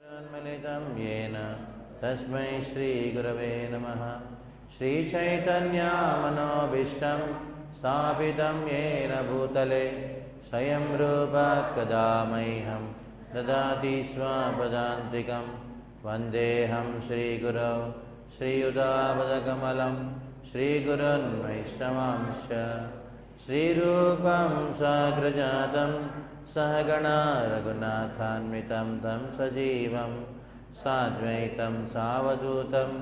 तन्मलितं येन तस्मै श्रीगुरवे नमः। श्रीचैतन्यमनोभीष्टं स्थापितं येन भूतले स्वयं रूपा कदा मह्यं ददाति स्वपदान्तिकं। वन्देऽहं श्रीगुरौ श्रीयुतापदकमलं श्रीगुरुन् वैष्णवांश्च। श्रीरूपं साग्रजातं सहगणा रघुनाथान्वितं तं सजीवं साद्वैतं सावधूतं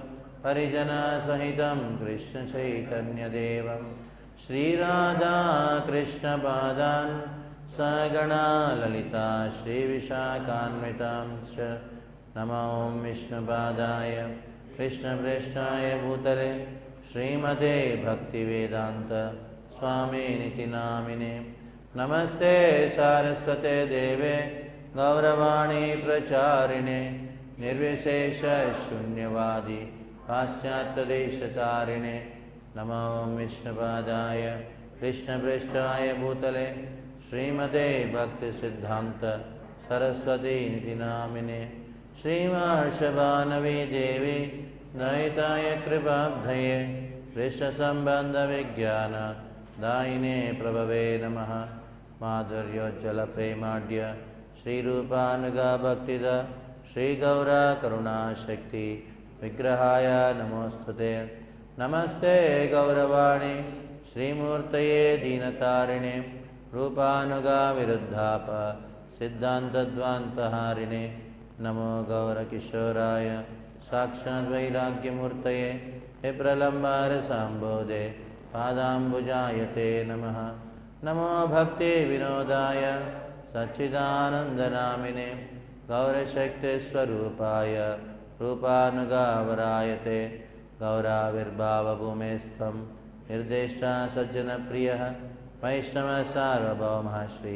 परिजनसहितं कृष्णचैतन्यदेवं श्रीराधाकृष्णपादान् सहगणा ललिता श्रीविशाखान्वितांश्च। नमो विष्णुपादाय कृष्णप्रेष्ठाय भूतले श्रीमते भक्तिवेदान्त स्वामिनिति नामिने। नमस्ते सारस्वते देवे गौरवाणी प्रचारिणे निर्विशेषशून्यवादी पाश्चात्यदेशतारिणे। नमो विष्णुपादाय कृष्णप्रेष्ठाय भूतले श्रीमते भक्तिसिद्धान्त सरस्वतीनिति नामिने। श्रीमहर्षभानवी देवी दयिताय कृपाब्धये कृष्णसम्बन्धविज्ञान दायिने प्रभवे नमः। माधुर्योज्ज्वलप्रेमाढ्य श्रीरूपानुगा भक्तिदा श्रीगौरा करुणाशक्ति विग्रहाय नमोस्तुते। नमस्ते गौरवाणी श्रीमूर्तये दीनतारिणे रूपानुगा विरुद्धाप सिद्धान्तध्वान्तहारिणे। नमो गौरकिशोराय साक्षाद्वैराग्यमूर्तये हे प्रलम्बारसाम्बोधे पादाम्बुजायते नमः। नमो भक्तिविनोदाय सच्चिदानन्दनामिने गौरशक्तिस्वरूपाय रूपानुगावरायते। गौराविर्भावभूमेस्त्वं निर्देष्टा सज्जनप्रियः वैष्णवसार्वभौमः श्री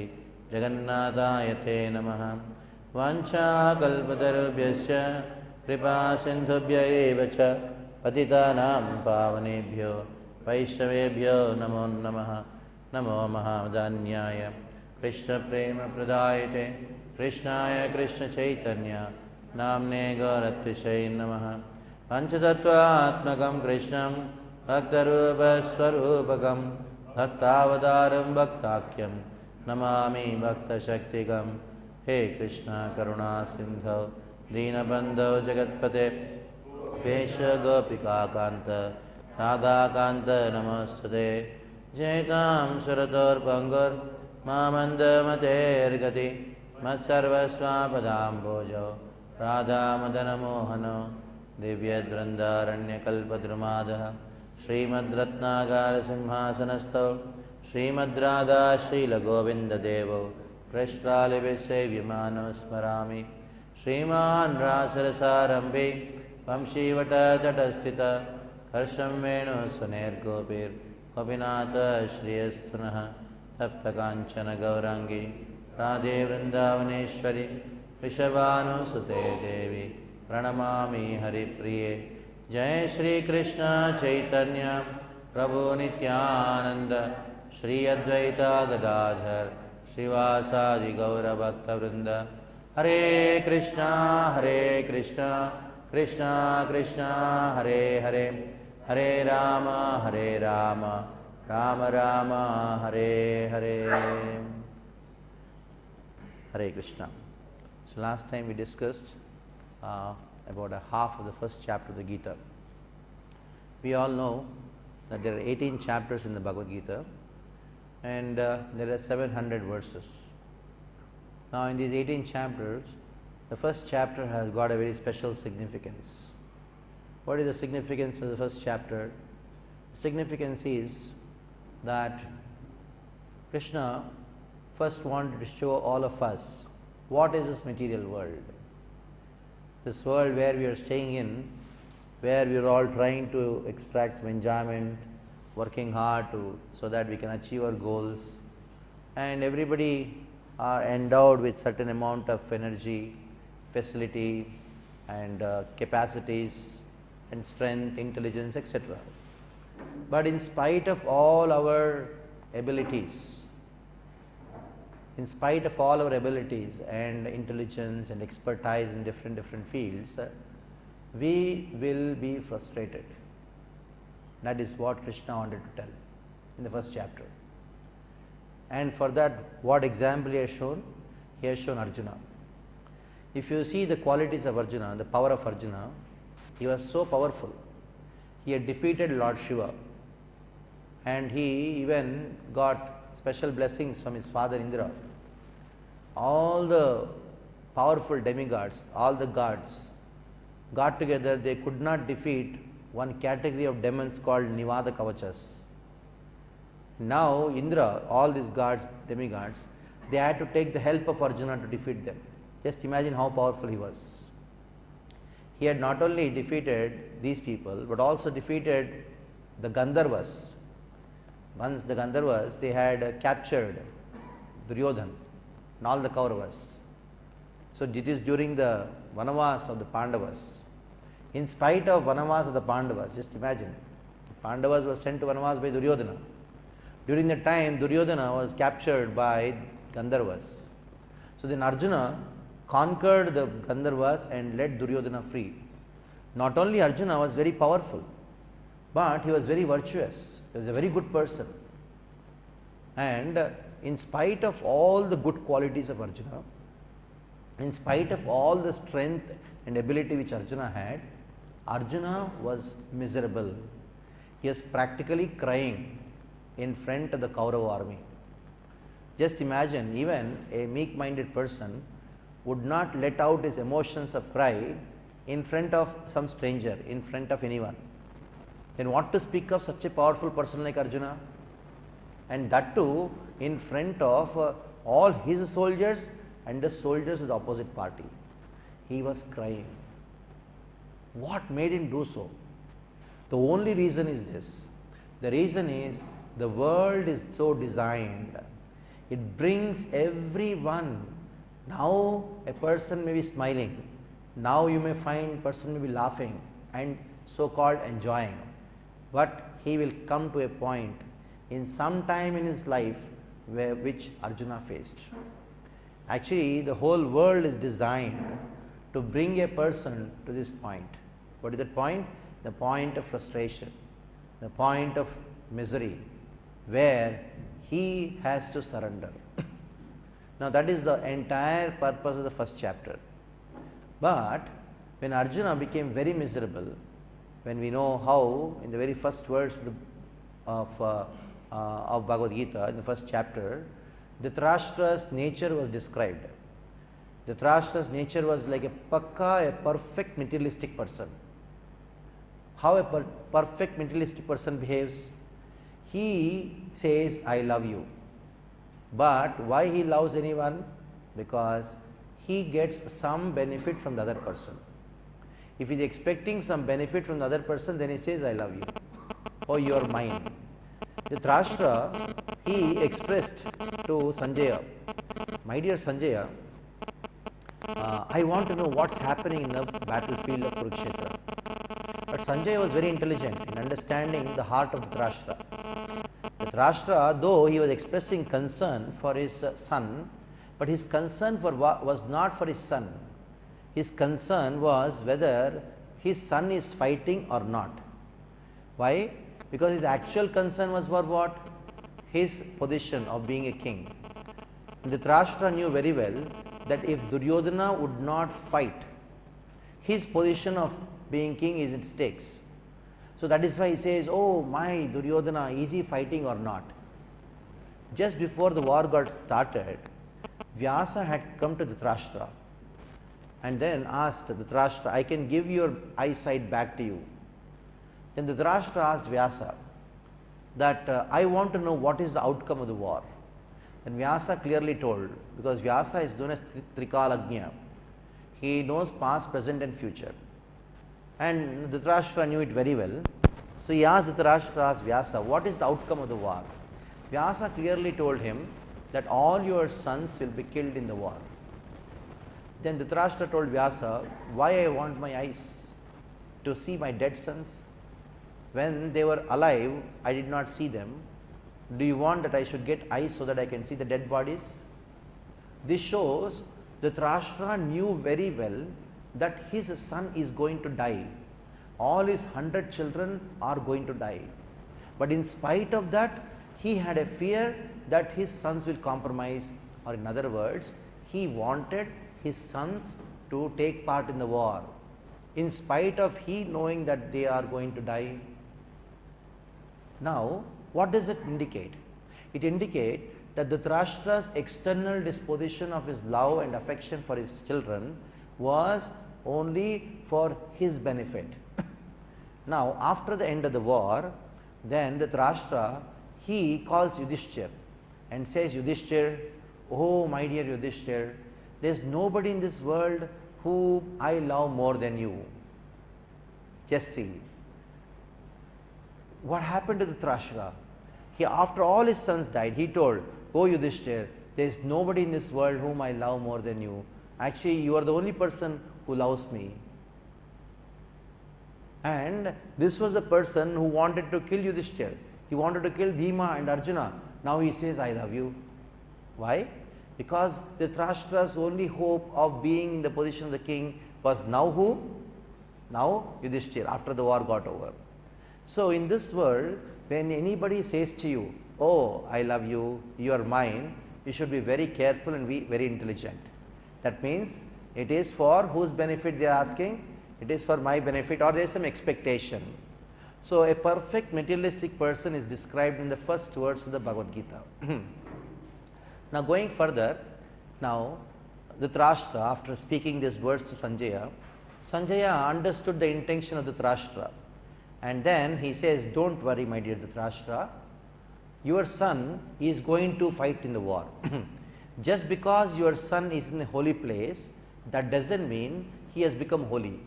जगन्नाथाय ते नमः। वाञ्छाकल्पतरुभ्यश्च कृपासिन्धुभ्य एव च पतितानां पावनेभ्यो वैष्णवेभ्यो नमो नमः। नमो महावदान्याय कृष्णप्रेमप्रदायते कृष्णाय कृष्णचैतन्य नाम्ने गौरत्विषै नमः। पञ्चतत्त्वात्मकं कृष्णं भक्तरूपस्वरूपकं भक्तावतारं भक्ताख्यं नमामि भक्तशक्तिकं। हे कृष्ण करुणा सिन्धो दीनबन्धो जगत्पते गोपेश गोपिकान्त राधाकान्त नमोस्तुते। जयतां सुरतोर्पङ्गुर्मामन्दमतेर्गति मत्सर्वस्वापदाम्भोजो राधामदनमोहनो दिव्यद्वृन्दारण्यकल्पद्रुमादः श्रीमद्रत्नागारसिंहासनस्थौ श्रीमद्राधा श्रीलगोविन्ददेवौ पृष्ठालिभिसेव्यमानो स्मरामि। श्रीमान् रासरसारम्भे वंशीवटतटस्थित हर्षं वेणुसुनेर्गोपीर्गोपीनाथ श्रियस्तुनः। तप्तकाञ्चन गौराङ्गी राधे वृन्दावनेश्वरि वृषभानुसुते देवी प्रणमामि हरिप्रिये। जय श्रीकृष्ण चैतन्य प्रभु नित्यानंद श्री अद्वैता गदाधर श्रीवासादि गौरभक्तवृंद। हरे Krishna Krishna Krishna Hare Hare Hare Ram Ram Ram Hare Hare. Hare Krishna. So last time we discussed about a half of the first chapter of the Gita. We all know that there are 18 chapters in the Bhagavad Gita and there are 700 verses. Now in these 18 chapters, the first chapter has got a very special significance. What is the significance of the first chapter? The significance is that Krishna first wanted to show all of us what is this material world. This world where we are staying in, where we are all trying to extract some enjoyment, working hard so that we can achieve our goals, and everybody are endowed with certain amount of energy, facility and capacities and strength, intelligence, etc. But in spite of all our abilities, in spite of all our abilities and intelligence and expertise in different fields, we will be frustrated. That is what Krishna wanted to tell in the first chapter. And for that, what example he has shown? He has shown Arjuna. If you see the qualities of Arjuna, the power of Arjuna, he was so powerful. He had defeated Lord Shiva, and he even got special blessings from his father Indra. All the powerful demigods, all the gods got together, they could not defeat one category of demons called Nivada Kavachas. Now Indra, all these gods, demigods, they had to take the help of Arjuna to defeat them. Just imagine how powerful he was. He had not only defeated these people, but also defeated the Gandharvas. Once the Gandharvas, they had captured Duryodhan and all the Kauravas. So it is during the Vanavas of the Pandavas. In spite of Vanavas of the Pandavas, just imagine, the Pandavas were sent to Vanavas by Duryodhana. During the time, Duryodhana was captured by Gandharvas. So then Arjuna conquered the Gandharvas and let Duryodhana free. Not only Arjuna was very powerful, but he was very virtuous. He was a very good person. And in spite of all the good qualities of Arjuna, in spite of all the strength and ability which Arjuna had, Arjuna was miserable. He was practically crying in front of the Kaurava army. Just imagine, even a meek-minded person would not let out his emotions of cry in front of some stranger, in front of anyone. Then what to speak of such a powerful person like Arjuna? And that too in front of all his soldiers and the soldiers of the opposite party. He was crying. What made him do so? The only reason is this. The reason is the world is so designed. It brings everyone. Now a person may be smiling. Now you may find a person may be laughing and so-called enjoying. But he will come to a point in some time in his life which Arjuna faced. Actually, the whole world is designed to bring a person to this point. What is that point? The point of frustration, the point of misery, where he has to surrender. Now that is the entire purpose of the first chapter. But when Arjuna became very miserable, when we know how in the very first words of Bhagavad Gita, in the first chapter, Dhritarashtra's nature was described. Dhritarashtra's nature was like a perfect materialistic person. How a perfect materialistic person behaves? He says, I love you. But why he loves anyone? Because he gets some benefit from the other person. If he is expecting some benefit from the other person, then he says, I love you. Oh, you are mine. Dhritarashtra, he expressed to Sanjaya, my dear Sanjaya, I want to know what's happening in the battlefield of Kurukshetra. But Sanjaya was very intelligent in understanding the heart of Dhritarashtra. Dhritarashtra, though he was expressing concern for his son, but his concern was not for his son. His concern was whether his son is fighting or not. Why? Because his actual concern was for what? His position of being a king. Dhritarashtra knew very well that if Duryodhana would not fight, his position of being king is at stakes. So that is why he says, oh my Duryodhana, is he fighting or not? Just before the war got started, Vyasa had come to Dhritarashtra and then asked Dhritarashtra, I can give your eyesight back to you. Then Dhritarashtra asked Vyasa that I want to know what is the outcome of the war. And Vyasa clearly told, because Vyasa is known as Trikalagnya. He knows past, present and future. And Dhritarashtra knew it very well. So he asked Vyasa, what is the outcome of the war? Vyasa clearly told him that all your sons will be killed in the war. Then Dhritarashtra told Vyasa, why I want my eyes? To see my dead sons? When they were alive, I did not see them. Do you want that I should get eyes so that I can see the dead bodies? This shows Dhritarashtra knew very well that his son is going to die. All his 100 children are going to die. But in spite of that, he had a fear that his sons will compromise, or in other words, he wanted his sons to take part in the war, in spite of he knowing that they are going to die. Now, what does it indicate? It indicates that Dhritarashtra's external disposition of his love and affection for his children was only for his benefit. Now, after the end of the war, then Dhritarashtra, he calls Yudhishthir and says, Yudhishthir, oh my dear Yudhishthir, there is nobody in this world who I love more than you. Just see. What happened to Dhritarashtra? After all his sons died, he told, oh Yudhishthir, there is nobody in this world whom I love more than you. Actually, you are the only person who loves me. And this was the person who wanted to kill Yudhishthir. He wanted to kill Bhima and Arjuna. Now he says, I love you. Why? Because Dhritarashtra's only hope of being in the position of the king was now who? Now Yudhishthir, after the war got over. So in this world, when anybody says to you, oh, I love you, you are mine, you should be very careful and be very intelligent. That means it is for whose benefit they are asking? It is for my benefit, or there is some expectation. So a perfect materialistic person is described in the first words of the Bhagavad Gita. Now going further, now Dhritarashtra, after speaking these words to Sanjaya, Sanjaya understood the intention of Dhritarashtra. And then he says, don't worry my dear Dhritarashtra, your son is going to fight in the war. Just because your son is in a holy place, that doesn't mean he has become holy.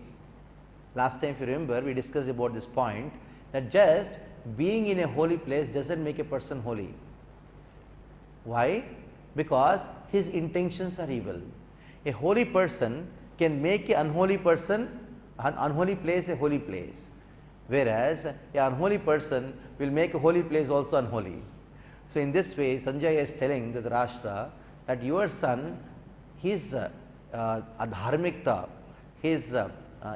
Last time if you remember, we discussed about this point, that just being in a holy place doesn't make a person holy. Why? Because his intentions are evil. A holy person can make an unholy person, an unholy place a holy place. Whereas an unholy person will make a holy place also unholy. So in this way, Sanjaya is telling Dhritarashtra that your son, his adharmikta, his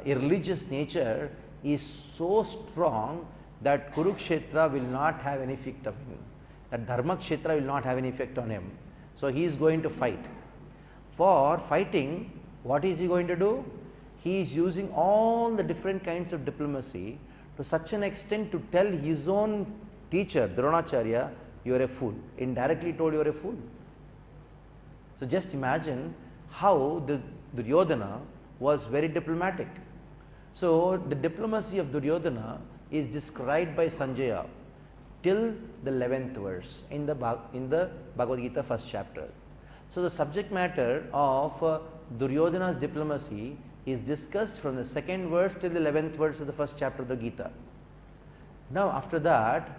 irreligious nature is so strong that Kurukshetra will not have any effect on him, that Dharmakshetra will not have any effect on him. So he is going to fight. For fighting, what is he going to do? He is using all the different kinds of diplomacy to such an extent to tell his own teacher, Dronacharya, you are a fool. Indirectly told you are a fool. So just imagine how the Duryodhana was very diplomatic. So the diplomacy of Duryodhana is described by Sanjaya till the 11th verse in the Bhagavad Gita first chapter. So the subject matter of Duryodhana's diplomacy is discussed from the 2nd verse till the 11th verse of the first chapter of the Gita. Now after that,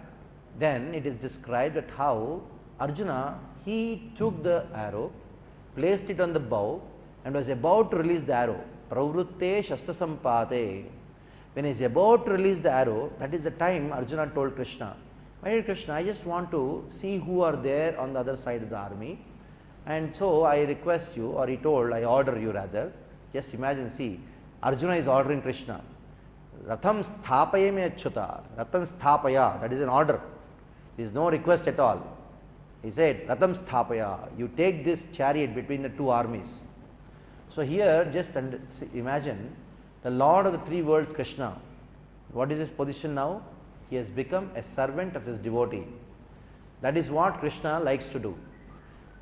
then it is described that how Arjuna, he took the arrow, placed it on the bow and was about to release the arrow. Pravrutte Shastra Sampate. When he is about to release the arrow, that is the time Arjuna told Krishna, my dear Krishna, I just want to see who are there on the other side of the army, and so I request you, or he told, I order you rather. Just imagine, see, Arjuna is ordering Krishna. Ratham sthapaya me achyuta. Ratham sthapaya, that is an order. There is no request at all. He said, Ratham sthapaya, you take this chariot between the two armies. So here just imagine the Lord of the three worlds, Krishna. What is his position now? He has become a servant of his devotee. That is what Krishna likes to do.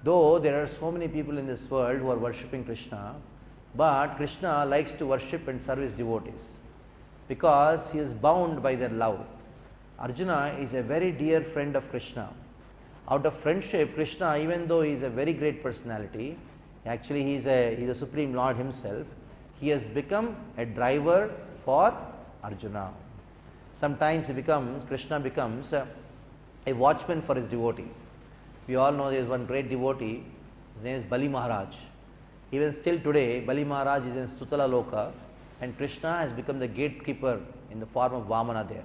Though there are so many people in this world who are worshipping Krishna, but Krishna likes to worship and serve his devotees because he is bound by their love. Arjuna is a very dear friend of Krishna. Out of friendship, Krishna, even though he is a very great personality, actually he is a Supreme Lord himself, he has become a driver for Arjuna. Sometimes Krishna becomes a watchman for his devotee. We all know there is one great devotee, his name is Bali Maharaj. Even still today, Bali Maharaj is in Stutala Loka and Krishna has become the gatekeeper in the form of Vamana there.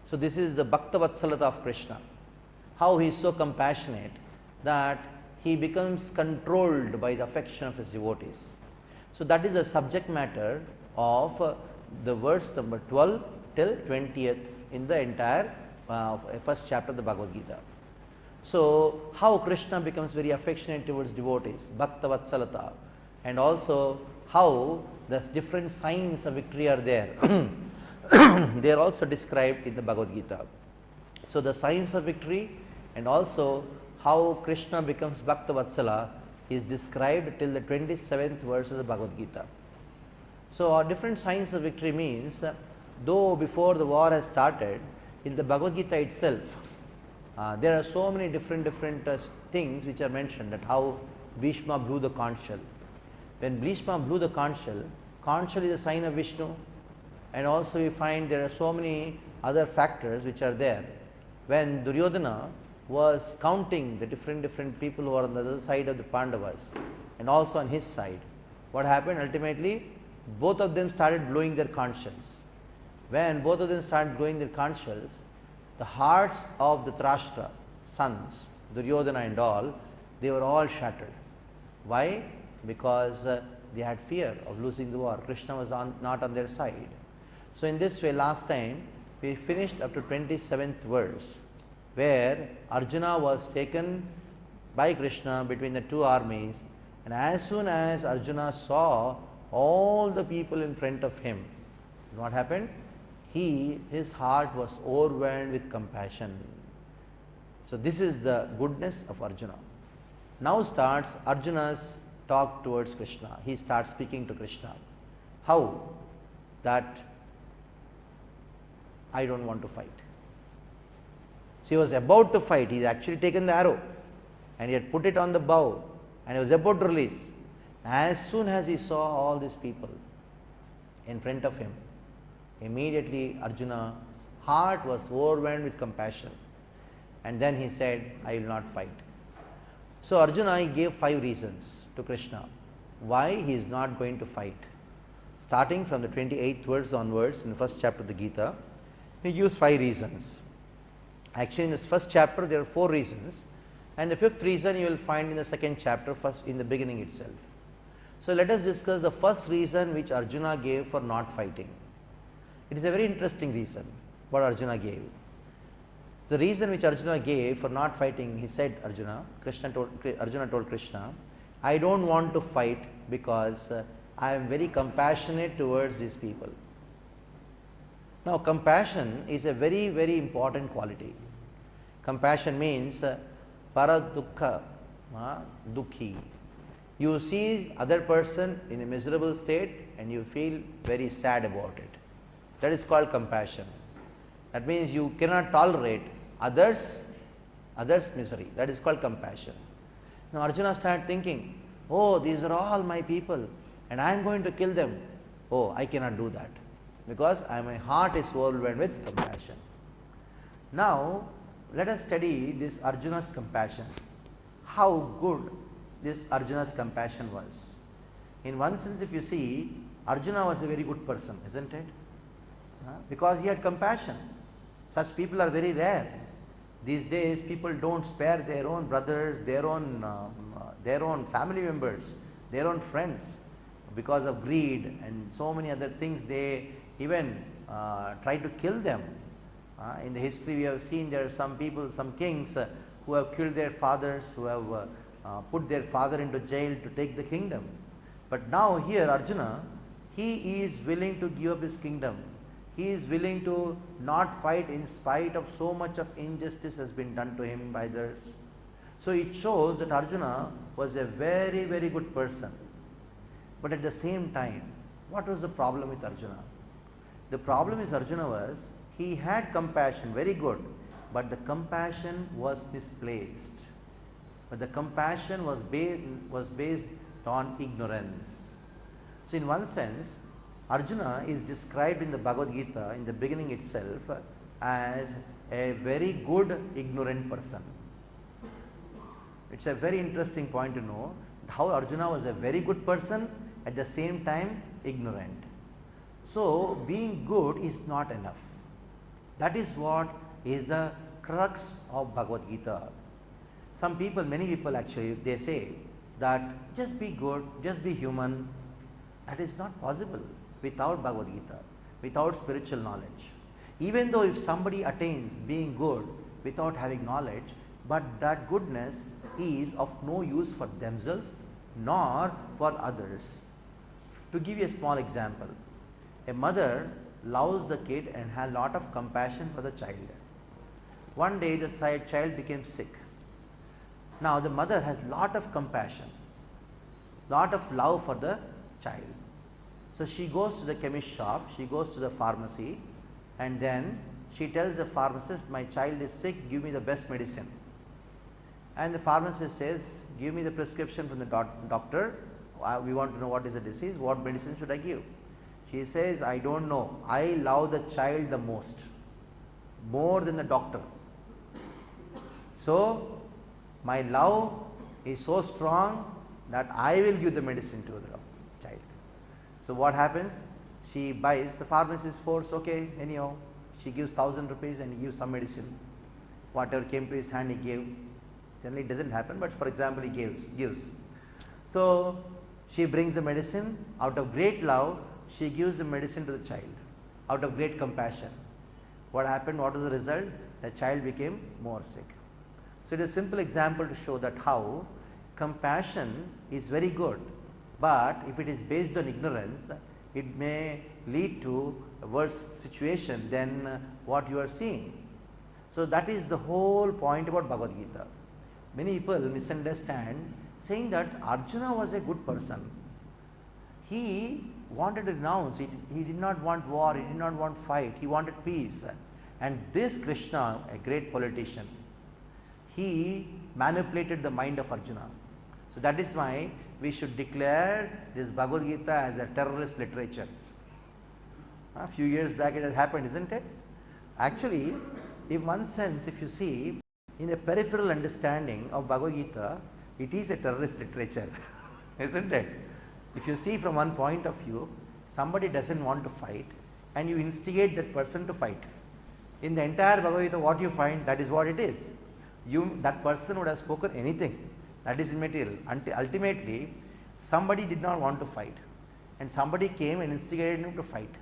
So this is the Bhakta Vatsalata of Krishna. How he is so compassionate that he becomes controlled by the affection of his devotees. So that is the subject matter of the verse number 12 till 20th in the entire first chapter of the Bhagavad Gita. So how Krishna becomes very affectionate towards devotees, Bhakta Vatsalata, and also how the different signs of victory are there. They are also described in the Bhagavad Gita. So the signs of victory and also how Krishna becomes Bhakta Vatsala is described till the 27th verse of the Bhagavad Gita. So our different signs of victory means, though before the war has started, in the Bhagavad Gita itself, there are so many different things which are mentioned, that how Bhishma blew the conch shell. When Bhishma blew the conch shell is a sign of Vishnu, and also we find there are so many other factors which are there. When Duryodhana was counting the different people who are on the other side of the Pandavas and also on his side, what happened ultimately? Both of them started blowing their conch shells. When both of them started blowing their conch shells, the hearts of the Dhritarashtra sons, Duryodhana and all, they were all shattered. Why? Because they had fear of losing the war. Krishna was not on their side. So in this way, last time we finished up to 27th verse, where Arjuna was taken by Krishna between the two armies, and as soon as Arjuna saw all the people in front of him, what happened? His heart was overwhelmed with compassion. So this is the goodness of Arjuna. Now starts Arjuna's talk towards Krishna. He starts speaking to Krishna. How? That I don't want to fight. So he was about to fight. He had actually taken the arrow and he had put it on the bow and he was about to release. As soon as he saw all these people in front of him, immediately Arjuna's heart was overwhelmed with compassion, and then he said, I will not fight. So Arjuna gave 5 reasons to Krishna why he is not going to fight. Starting from the 28th verse onwards in the first chapter of the Gita, he gives 5 reasons. Actually in this first chapter there are 4 reasons, and the 5th reason you will find in the second chapter, first in the beginning itself. So let us discuss the first reason which Arjuna gave for not fighting. It is a very interesting reason what Arjuna gave. The reason which Arjuna gave for not fighting, he said, Arjuna told Krishna, I don't want to fight because I am very compassionate towards these people. Now compassion is a very important quality. Compassion means para dukkha, dukhi. You see other person in a miserable state and you feel very sad about it. That is called compassion. That means you cannot tolerate others' misery. That is called compassion. Now Arjuna started thinking, oh, these are all my people and I am going to kill them. Oh, I cannot do that because my heart is overwhelmed with compassion. Now let us study this Arjuna's compassion. How good this Arjuna's compassion was. In one sense, if you see, Arjuna was a very good person, isn't it? Because he had compassion. Such people are very rare. These days people don't spare their own brothers, their own family members, their own friends. Because of greed and so many other things, they even try to kill them. In the history we have seen there are some people, some kings who have killed their fathers, who have put their father into jail to take the kingdom. But now here Arjuna, he is willing to give up his kingdom. He is willing to not fight in spite of so much of injustice has been done to him by others. So it shows that Arjuna was a very good person. But at the same time, what was the problem with Arjuna? The problem is Arjuna was, he had compassion, very good, but the compassion was misplaced. But the compassion was based on ignorance. So in one sense, Arjuna is described in the Bhagavad Gita in the beginning itself as a very good ignorant person. It's a very interesting point to know how Arjuna was a very good person, at the same time ignorant. So being good is not enough. That is what is the crux of Bhagavad Gita. Some people, many people actually, they say that just be good, just be human. That is not possible without Bhagavad Gita, without spiritual knowledge. Even though if somebody attains being good without having knowledge, but that goodness is of no use for themselves nor for others. To give you a small example, a mother loves the kid and has a lot of compassion for the child. One day the child became sick. Now the mother has lot of compassion, lot of love for the child. So she goes to the chemist shop, she goes to the pharmacy, and then she tells the pharmacist, my child is sick, give me the best medicine. And the pharmacist says, give me the prescription from the doctor, we want to know what is the disease, what medicine should I give? She says, I don't know, I love the child the most, more than the doctor. So my love is so strong that I will give the medicine to the child. So what happens? She buys, the pharmacist forced, okay, anyhow, she gives 1,000 rupees and he gives some medicine. Whatever came to his hand he gave. Generally it doesn't happen, but for example he gives. So she brings the medicine, out of great love, she gives the medicine to the child, out of great compassion. What happened? What was the result? The child became more sick. So it is a simple example to show that how compassion is very good, but if it is based on ignorance, it may lead to a worse situation than what you are seeing. So that is the whole point about Bhagavad Gita. Many people misunderstand, saying that Arjuna was a good person. He wanted to renounce, he did not want war, he did not want fight, he wanted peace. And this Krishna, a great politician, he manipulated the mind of Arjuna. So that is why we should declare this Bhagavad Gita as a terrorist literature. A few years back it has happened, isn't it? Actually, in one sense, if you see, in a peripheral understanding of Bhagavad Gita, it is a terrorist literature, isn't it? If you see from one point of view, somebody doesn't want to fight and you instigate that person to fight. In the entire Bhagavad Gita, what you find, that is what it is. That person would have spoken anything, that is immaterial. Ultimately, somebody did not want to fight and somebody came and instigated him to fight.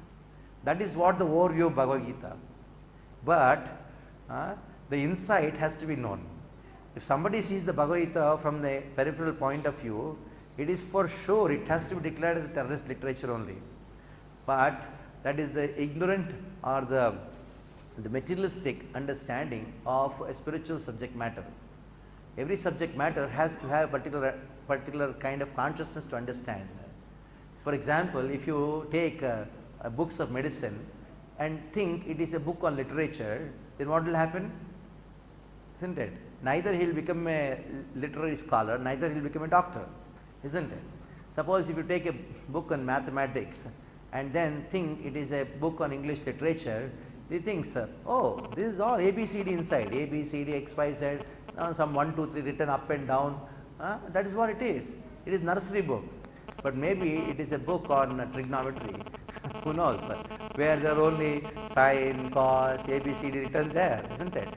That is what the overview of Bhagavad Gita. But the insight has to be known. If somebody sees the Bhagavad Gita from the peripheral point of view, it is for sure, it has to be declared as a terrorist literature only. But that is the ignorant or the materialistic understanding of a spiritual subject matter. Every subject matter has to have particular kind of consciousness to understand. For example, if you take books of medicine and think it is a book on literature, then what will happen? Isn't it? Neither he will become a literary scholar, neither he will become a doctor, isn't it? Suppose if you take a book on mathematics and then think it is a book on English literature, he thinks, oh, this is all ABCD inside, ABCD, XYZ, some 1, 2, 3 written up and down. That is what it is. It is nursery book. But maybe it is a book on trigonometry, who knows, where there are only sine, cos, ABCD written there, isn't it?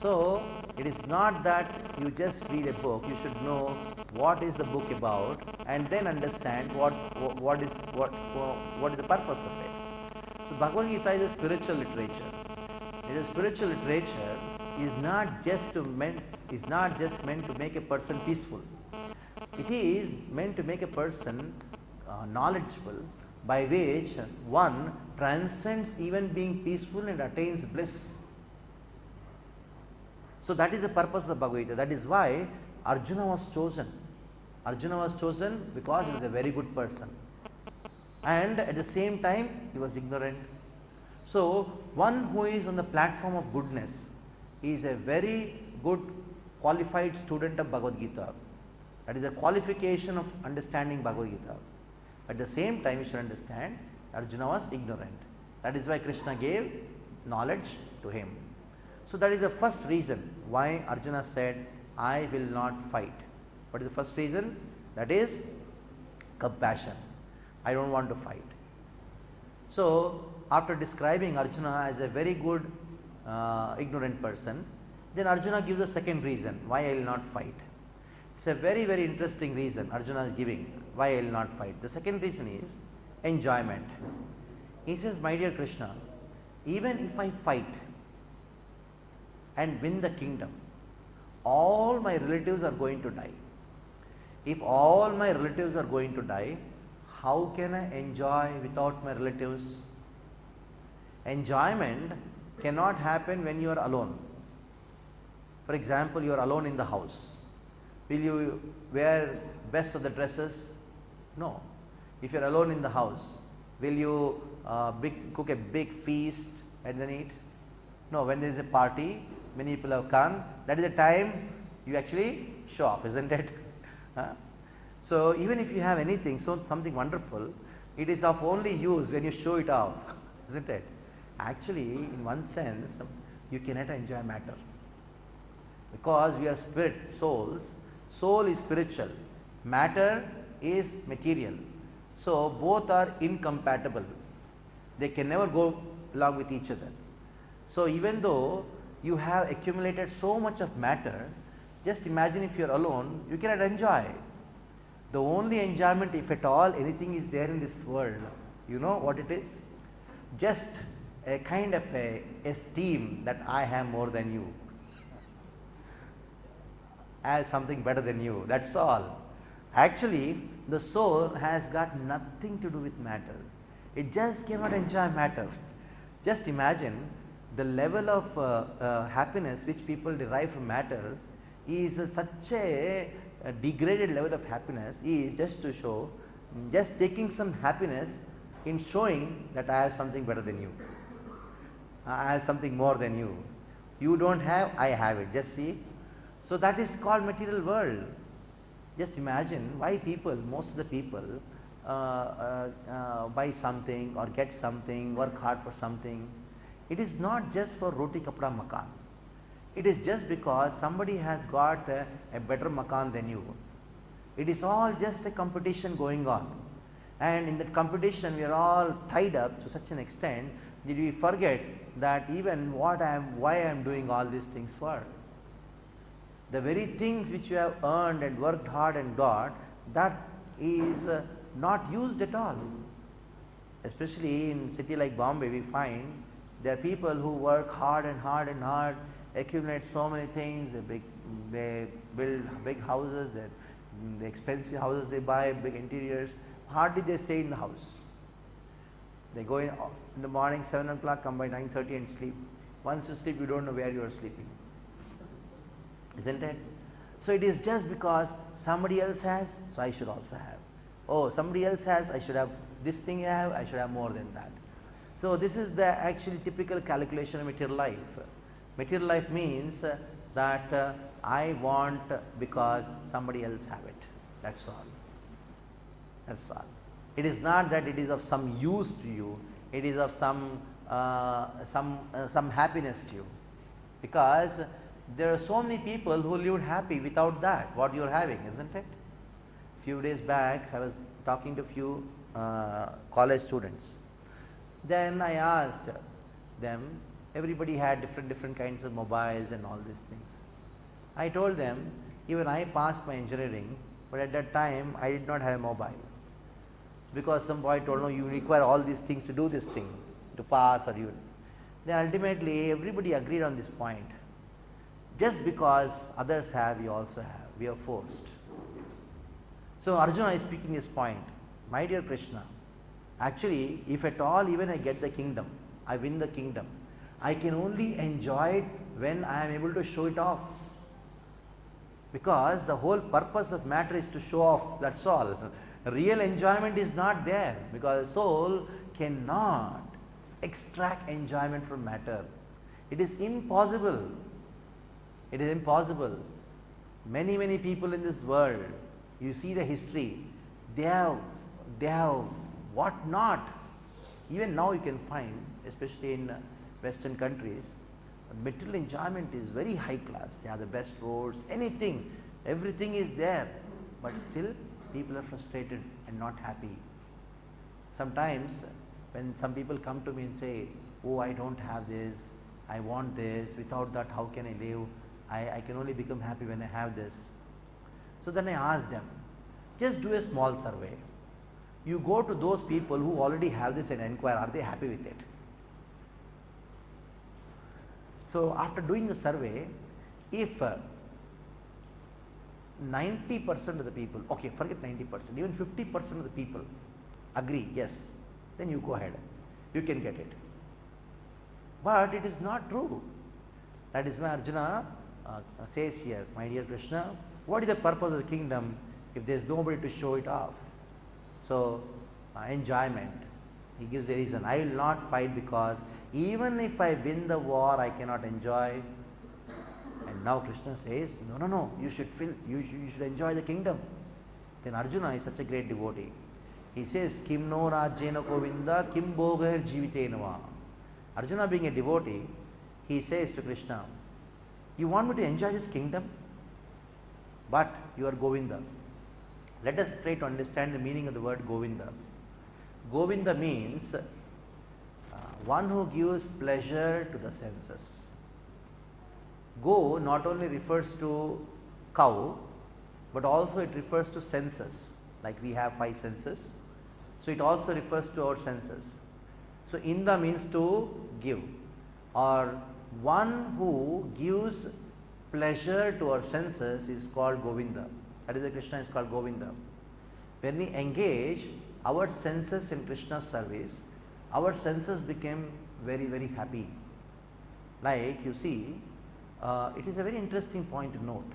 So it is not that you just read a book, you should know what is the book about and then understand what is the purpose of it. So Bhagavad Gita is a spiritual literature. It is spiritual literature is not just meant to make a person peaceful. It is meant to make a person knowledgeable, by which one transcends even being peaceful and attains bliss. So that is the purpose of Bhagavad Gita. That is why Arjuna was chosen. Arjuna was chosen because he was a very good person. And at the same time, he was ignorant. So one who is on the platform of goodness is a very good qualified student of Bhagavad Gita. That is a qualification of understanding Bhagavad Gita. At the same time, you should understand Arjuna was ignorant. That is why Krishna gave knowledge to him. So that is the first reason why Arjuna said, I will not fight. What is the first reason? That is compassion. I don't want to fight. So after describing Arjuna as a very good ignorant person, Then Arjuna gives a second reason why I will not fight. It's a very, very interesting reason Arjuna is giving why I will not fight. The second reason is enjoyment. He says, my dear Krishna, even if I fight and win the kingdom, all my relatives are going to die. If all my relatives are going to die, how can I enjoy without my relatives? Enjoyment cannot happen when you are alone. For example, you are alone in the house. Will you wear best of the dresses? No. If you are alone in the house, will you cook a big feast and then eat? No. When there is a party, many people have come, that is the time you actually show off, isn't it? So even if you have anything, so something wonderful, it is of only use when you show it off, isn't it? Actually, in one sense, you cannot enjoy matter, because we are spirit souls. Soul is spiritual, matter is material. So both are incompatible. They can never go along with each other. So even though you have accumulated so much of matter, just imagine if you are alone, you cannot enjoy. The only enjoyment, if at all anything is there in this world, you know what it is? Just a kind of a esteem that I have more than you, as something better than you, that's all. Actually, the soul has got nothing to do with matter. It just cannot enjoy matter. Just imagine the level of happiness which people derive from matter is such a degraded level of happiness, is just to show, just taking some happiness in showing that I have something better than you. I have something more than you. You don't have, I have it, just see. So that is called material world. Just imagine why people, most of the people buy something or get something, work hard for something. It is not just for roti kapda makan. It is just because somebody has got a better makan than you. It is all just a competition going on, and in that competition we are all tied up to such an extent that we forget that even why I am doing all these things for. The very things which you have earned and worked hard and got, that is not used at all. Especially in city like Bombay, we find there are people who work hard and hard and hard, accumulate so many things, they build big houses, the expensive houses they buy, big interiors, hardly they stay in the house. They go in the morning 7 o'clock, come by 9:30 and sleep. Once you sleep, you don't know where you are sleeping, isn't it? So it is just because somebody else has, so I should also have. Oh, somebody else has, I should have this thing I should have more than that. So this is the actually typical calculation of material life. Material life means that I want because somebody else have it. That's all. That's all. It is not that it is of some use to you. It is of some happiness to you, because there are so many people who lived happy without that, what you are having, isn't it? Few days back, I was talking to few college students. Then I asked them, everybody had different kinds of mobiles and all these things. I told them, even I passed my engineering, but at that time I did not have a mobile. It's because some boy told, no, you require all these things to do this thing, to pass, or you. Then ultimately everybody agreed on this point. Just because others have, you also have. We are forced. So Arjuna is speaking this point. My dear Krishna, actually, if at all even I get the kingdom, I win the kingdom, I can only enjoy it when I am able to show it off. Because the whole purpose of matter is to show off, that's all. Real enjoyment is not there, because soul cannot extract enjoyment from matter. It is impossible. It is impossible. Many people in this world, you see the history, they have what not. Even now you can find, especially in Western countries, material enjoyment is very high class. They have the best roads, anything, everything is there, but still people are frustrated and not happy. Sometimes when some people come to me and say, oh, I don't have this, I want this, without that how can I live? I can only become happy when I have this. So then I asked them, just do a small survey. You go to those people who already have this and inquire, are they happy with it? So after doing the survey, if 90% of the people, okay, forget 90%, even 50% of the people agree, yes, then you go ahead, you can get it. But it is not true. That is why Arjuna says here, my dear Krishna, what is the purpose of the kingdom if there is nobody to show it off? So, enjoyment. He gives a reason. I will not fight because even if I win the war, I cannot enjoy. And now Krishna says, no, you should feel, you should enjoy the kingdom. Then Arjuna is such a great devotee. He says, Kim no rajyena govinda, kim bhogair jivitenava. Arjuna being a devotee, he says to Krishna, you want me to enjoy this kingdom? But you are Govinda. Let us try to understand the meaning of the word Govinda. Govinda means one who gives pleasure to the senses. Go not only refers to cow, but also it refers to senses. Like we have 5 senses, so it also refers to our senses. So Inda means to give, or one who gives pleasure to our senses is called Govinda. That is why Krishna is called Govinda. When we engage our senses in Krishna's service, our senses became very, very happy. Like you see, it is a very interesting point to note.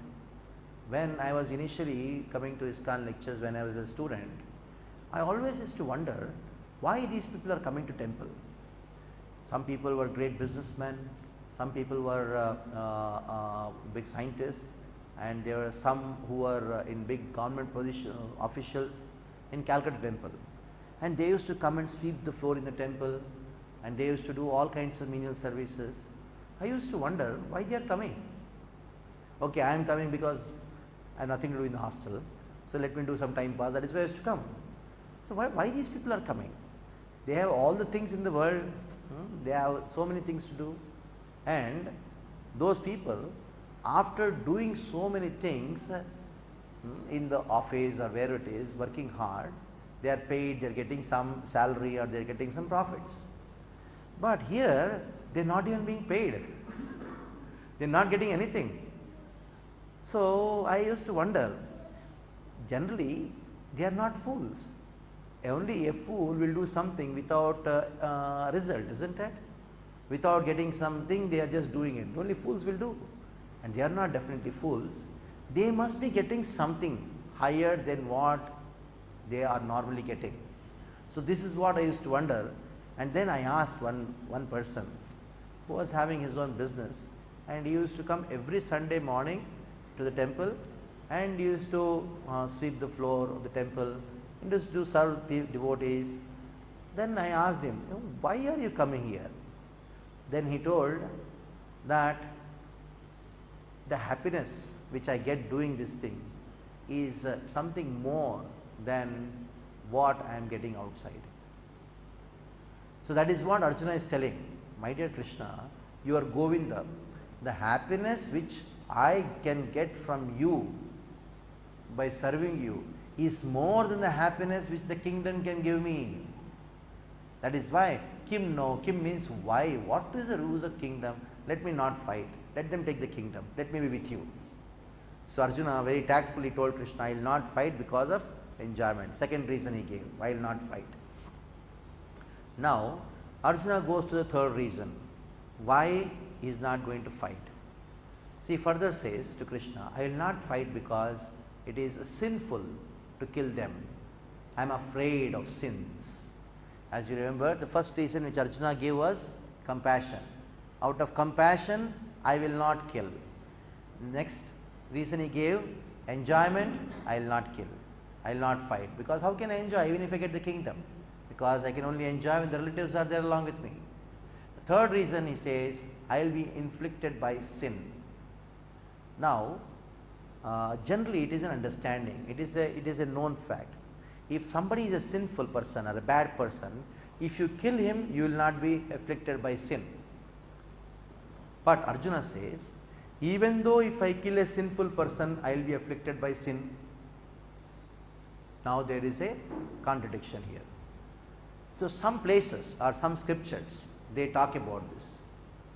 When I was initially coming to ISKCON lectures when I was a student, I always used to wonder why these people are coming to temple. Some people were great businessmen, some people were big scientists, and there were some who were in big government position officials in Calcutta temple. And they used to come and sweep the floor in the temple, and they used to do all kinds of menial services. I used to wonder why they are coming. Okay, I am coming because I have nothing to do in the hostel, so let me do some time pass, that is why I used to come. So why these people are coming? They have all the things in the world, they have so many things to do, and those people, after doing so many things in the office or where it is, working hard, they are paid, they are getting some salary or they are getting some profits. But here they are not even being paid, they are not getting anything. So I used to wonder, generally they are not fools. Only a fool will do something without result, isn't it? Without getting something, they are just doing it. Only fools will do. And they are not definitely fools. They must be getting something higher than what they are normally getting. So this is what I used to wonder. And then I asked one person who was having his own business, and he used to come every Sunday morning to the temple, and he used to sweep the floor of the temple, and used to serve devotees. Then I asked him, why are you coming here? Then he told that the happiness which I get doing this thing is something more than what I am getting outside. So that is what Arjuna is telling, my dear Krishna, you are Govinda. The happiness which I can get from you by serving you is more than the happiness which the kingdom can give me. That is why Kim means why, what is the rules of kingdom? Let me not fight, let them take the kingdom, let me be with you. So Arjuna very tactfully told Krishna, I will not fight because of enjoyment. Second reason he gave, I will not fight. Now Arjuna goes to the third reason, why he is not going to fight. See, further says to Krishna, I will not fight because it is sinful to kill them. I am afraid of sins. As you remember, the first reason which Arjuna gave was compassion. Out of compassion, I will not kill. Next reason he gave, enjoyment, I will not kill. I will not fight. Because how can I enjoy even if I get the kingdom? Because I can only enjoy when the relatives are there along with me. The third reason he says, I will be inflicted by sin. Now, generally it is an understanding, it is a known fact. If somebody is a sinful person or a bad person, if you kill him, you will not be afflicted by sin. But Arjuna says, even though if I kill a sinful person, I will be afflicted by sin. Now there is a contradiction here. So some places or some scriptures, they talk about this.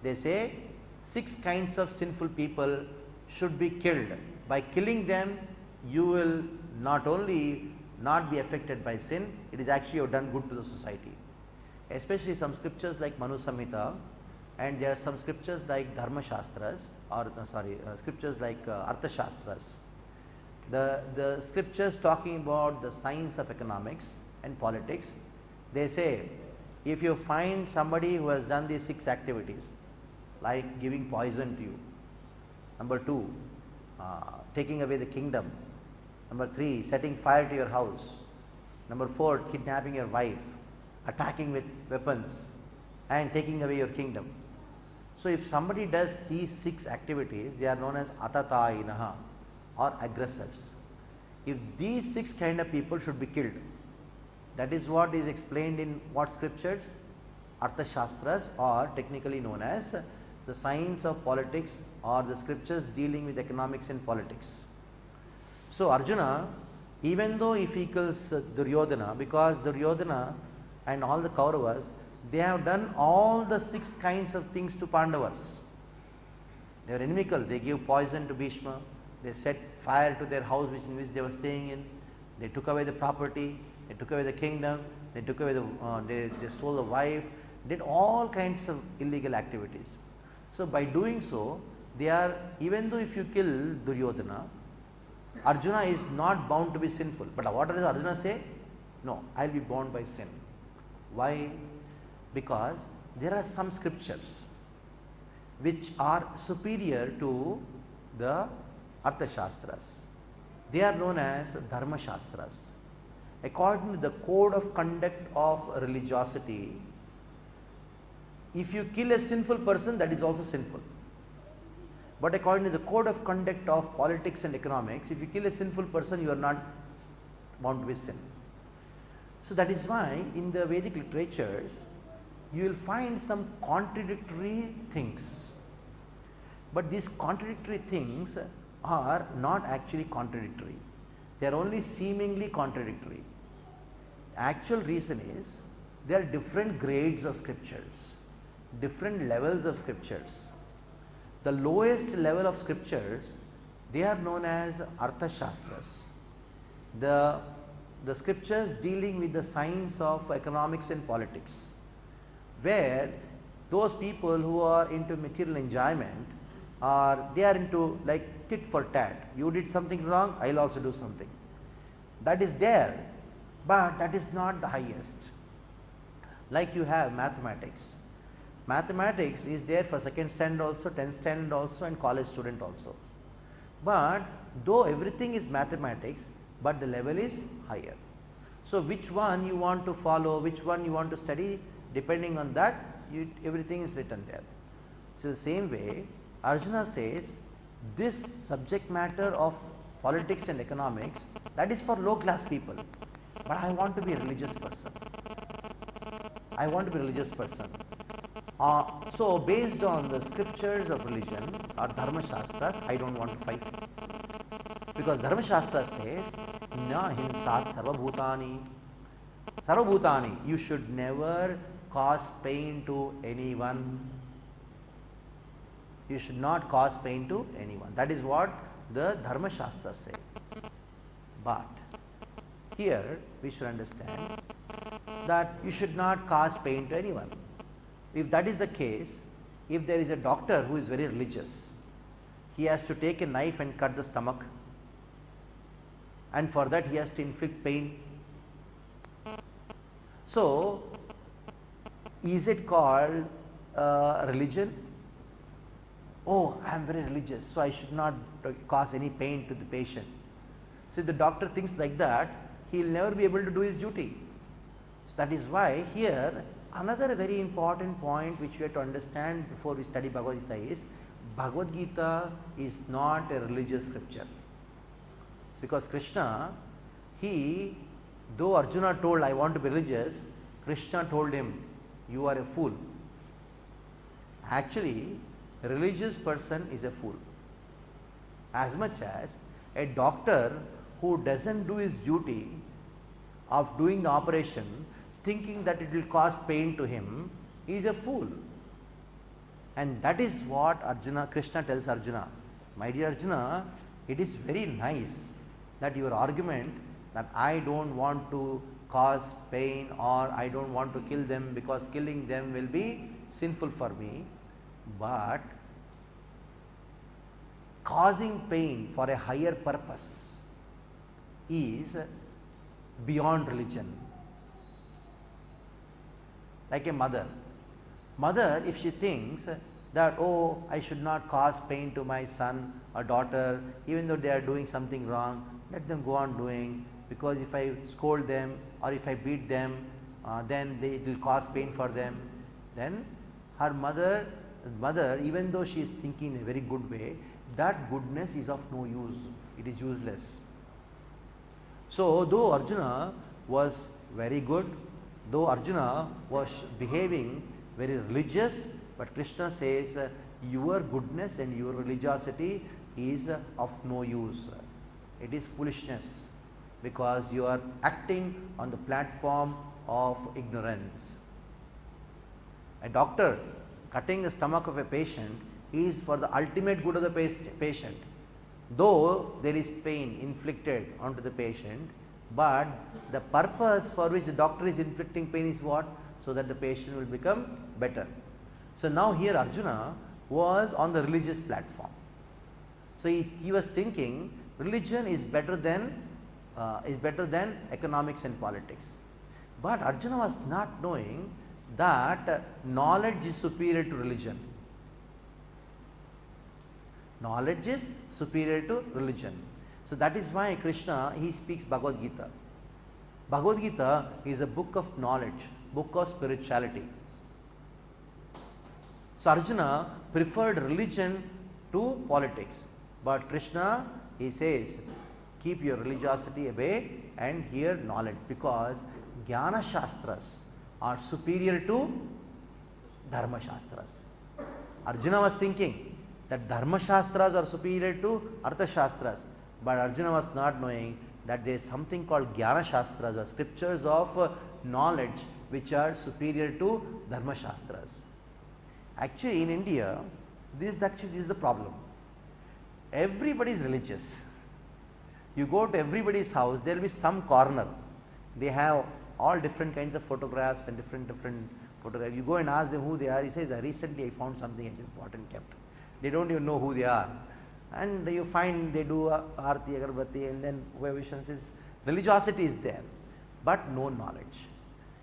They say 6 kinds of sinful people should be killed. By killing them, you will not only not be affected by sin, it is actually you have done good to the society. Especially some scriptures like Manu Samhita, and there are some scriptures like Dharma Shastras, or scriptures like Artha Shastras. The scriptures talking about the science of economics and politics, they say if you find somebody who has done these 6 activities, like giving poison to you, number 2, taking away the kingdom, number 3, setting fire to your house, number 4, kidnapping your wife, attacking with weapons, and taking away your kingdom. So if somebody does these 6 activities, they are known as atatayinaha, or aggressors. If these 6 kind of people should be killed, that is what is explained in what scriptures? Artha Shastras, or technically known as the science of politics, or the scriptures dealing with economics and politics. So Arjuna, even though if he kills Duryodhana, because Duryodhana and all the Kauravas, they have done all the 6 kinds of things to Pandavas. They are inimical. They gave poison to Bhishma, they set fire to their house in which they were staying in, they took away the property, they took away the kingdom, they took away they stole the wife, did all kinds of illegal activities. So by doing so, they are, even though if you kill Duryodhana, Arjuna is not bound to be sinful. But what does Arjuna say? No, I will be bound by sin. Why? Because there are some scriptures which are superior to the Artha Shastras. They are known as Dharma Shastras. According to the code of conduct of religiosity, if you kill a sinful person, that is also sinful. But according to the code of conduct of politics and economics, if you kill a sinful person, you are not bound with sin. So that is why in the Vedic literatures, you will find some contradictory things. But these contradictory things are not actually contradictory. They are only seemingly contradictory. Actual reason is there are different grades of scriptures, different levels of scriptures. The lowest level of scriptures, they are known as Artha Shastras. The scriptures dealing with the science of economics and politics, where those people who are into material enjoyment, they are into like tit for tat. You did something wrong, I will also do something. That is there, but that is not the highest. Like you have mathematics. Mathematics is there for 2nd standard also, 10th standard also, and college student also. But though everything is mathematics, but the level is higher. So which one you want to follow, which one you want to study, depending on that, everything is written there. So the same way, Arjuna says, this subject matter of politics and economics, that is for low class people, but I want to be a religious person. I want to be a religious person. So based on the scriptures of religion or Dharma Shastras, I don't want to fight. Because Dharma Shastra says, na hinsat sarvabhutani. Sarvabhutani, you should never cause pain to anyone. You should not cause pain to anyone. That is what the Dharma Shastras say. But here we should understand that you should not cause pain to anyone. If that is the case, if there is a doctor who is very religious, he has to take a knife and cut the stomach, and for that he has to inflict pain. So is it called religion? Oh, I am very religious, so I should not cause any pain to the patient. So if the doctor thinks like that, he will never be able to do his duty. So that is why here another very important point which we have to understand before we study Bhagavad Gita is, Bhagavad Gita is not a religious scripture. Because Krishna, though Arjuna told, I want to be religious, Krishna told him, you are a fool. Actually, a religious person is a fool. as much as a doctor who doesn't do his duty of doing the operation thinking that it will cause pain to him is a fool. And that is what Krishna tells Arjuna. My dear Arjuna, it is very nice that your argument that I don't want to cause pain or I don't want to kill them because killing them will be sinful for me, but causing pain for a higher purpose is beyond religion. Like a mother, if she thinks that, oh, I should not cause pain to my son or daughter, even though they are doing something wrong, let them go on doing, because if I scold them or if I beat them, then it will cause pain for them. Then her mother, even though she is thinking in a very good way, that goodness is of no use, it is useless. So, though Arjuna was very good, though Arjuna was behaving very religious, but Krishna says your goodness and your religiosity is of no use. It is foolishness, because you are acting on the platform of ignorance. A doctor cutting the stomach of a patient is for the ultimate good of the patient, though there is pain inflicted onto the patient, but the purpose for which the doctor is inflicting pain is what? So that the patient will become better. So now here Arjuna was on the religious platform. So he was thinking religion is better than economics and politics. But Arjuna was not knowing that knowledge is superior to religion. Knowledge is superior to religion. So that is why Krishna, he speaks Bhagavad Gita. Bhagavad Gita is a book of knowledge, book of spirituality. So Arjuna preferred religion to politics, but Krishna, he says, keep your religiosity away and hear knowledge, because Jnana Shastras are superior to Dharma Shastras. Arjuna was thinking that Dharma Shastras are superior to Artha Shastras, but Arjuna was not knowing that there is something called Jnana Shastras, or scriptures of knowledge, which are superior to Dharma Shastras. Actually, in India, this is the problem. Everybody is religious. You go to everybody's house, there will be some corner. They have all different kinds of photographs and different photographs. You go and ask them who they are. He says, recently I found something, I just bought and kept. They don't even know who they are. And you find they do Arti, Agarbati, and then whoever says religiosity is there, but no knowledge.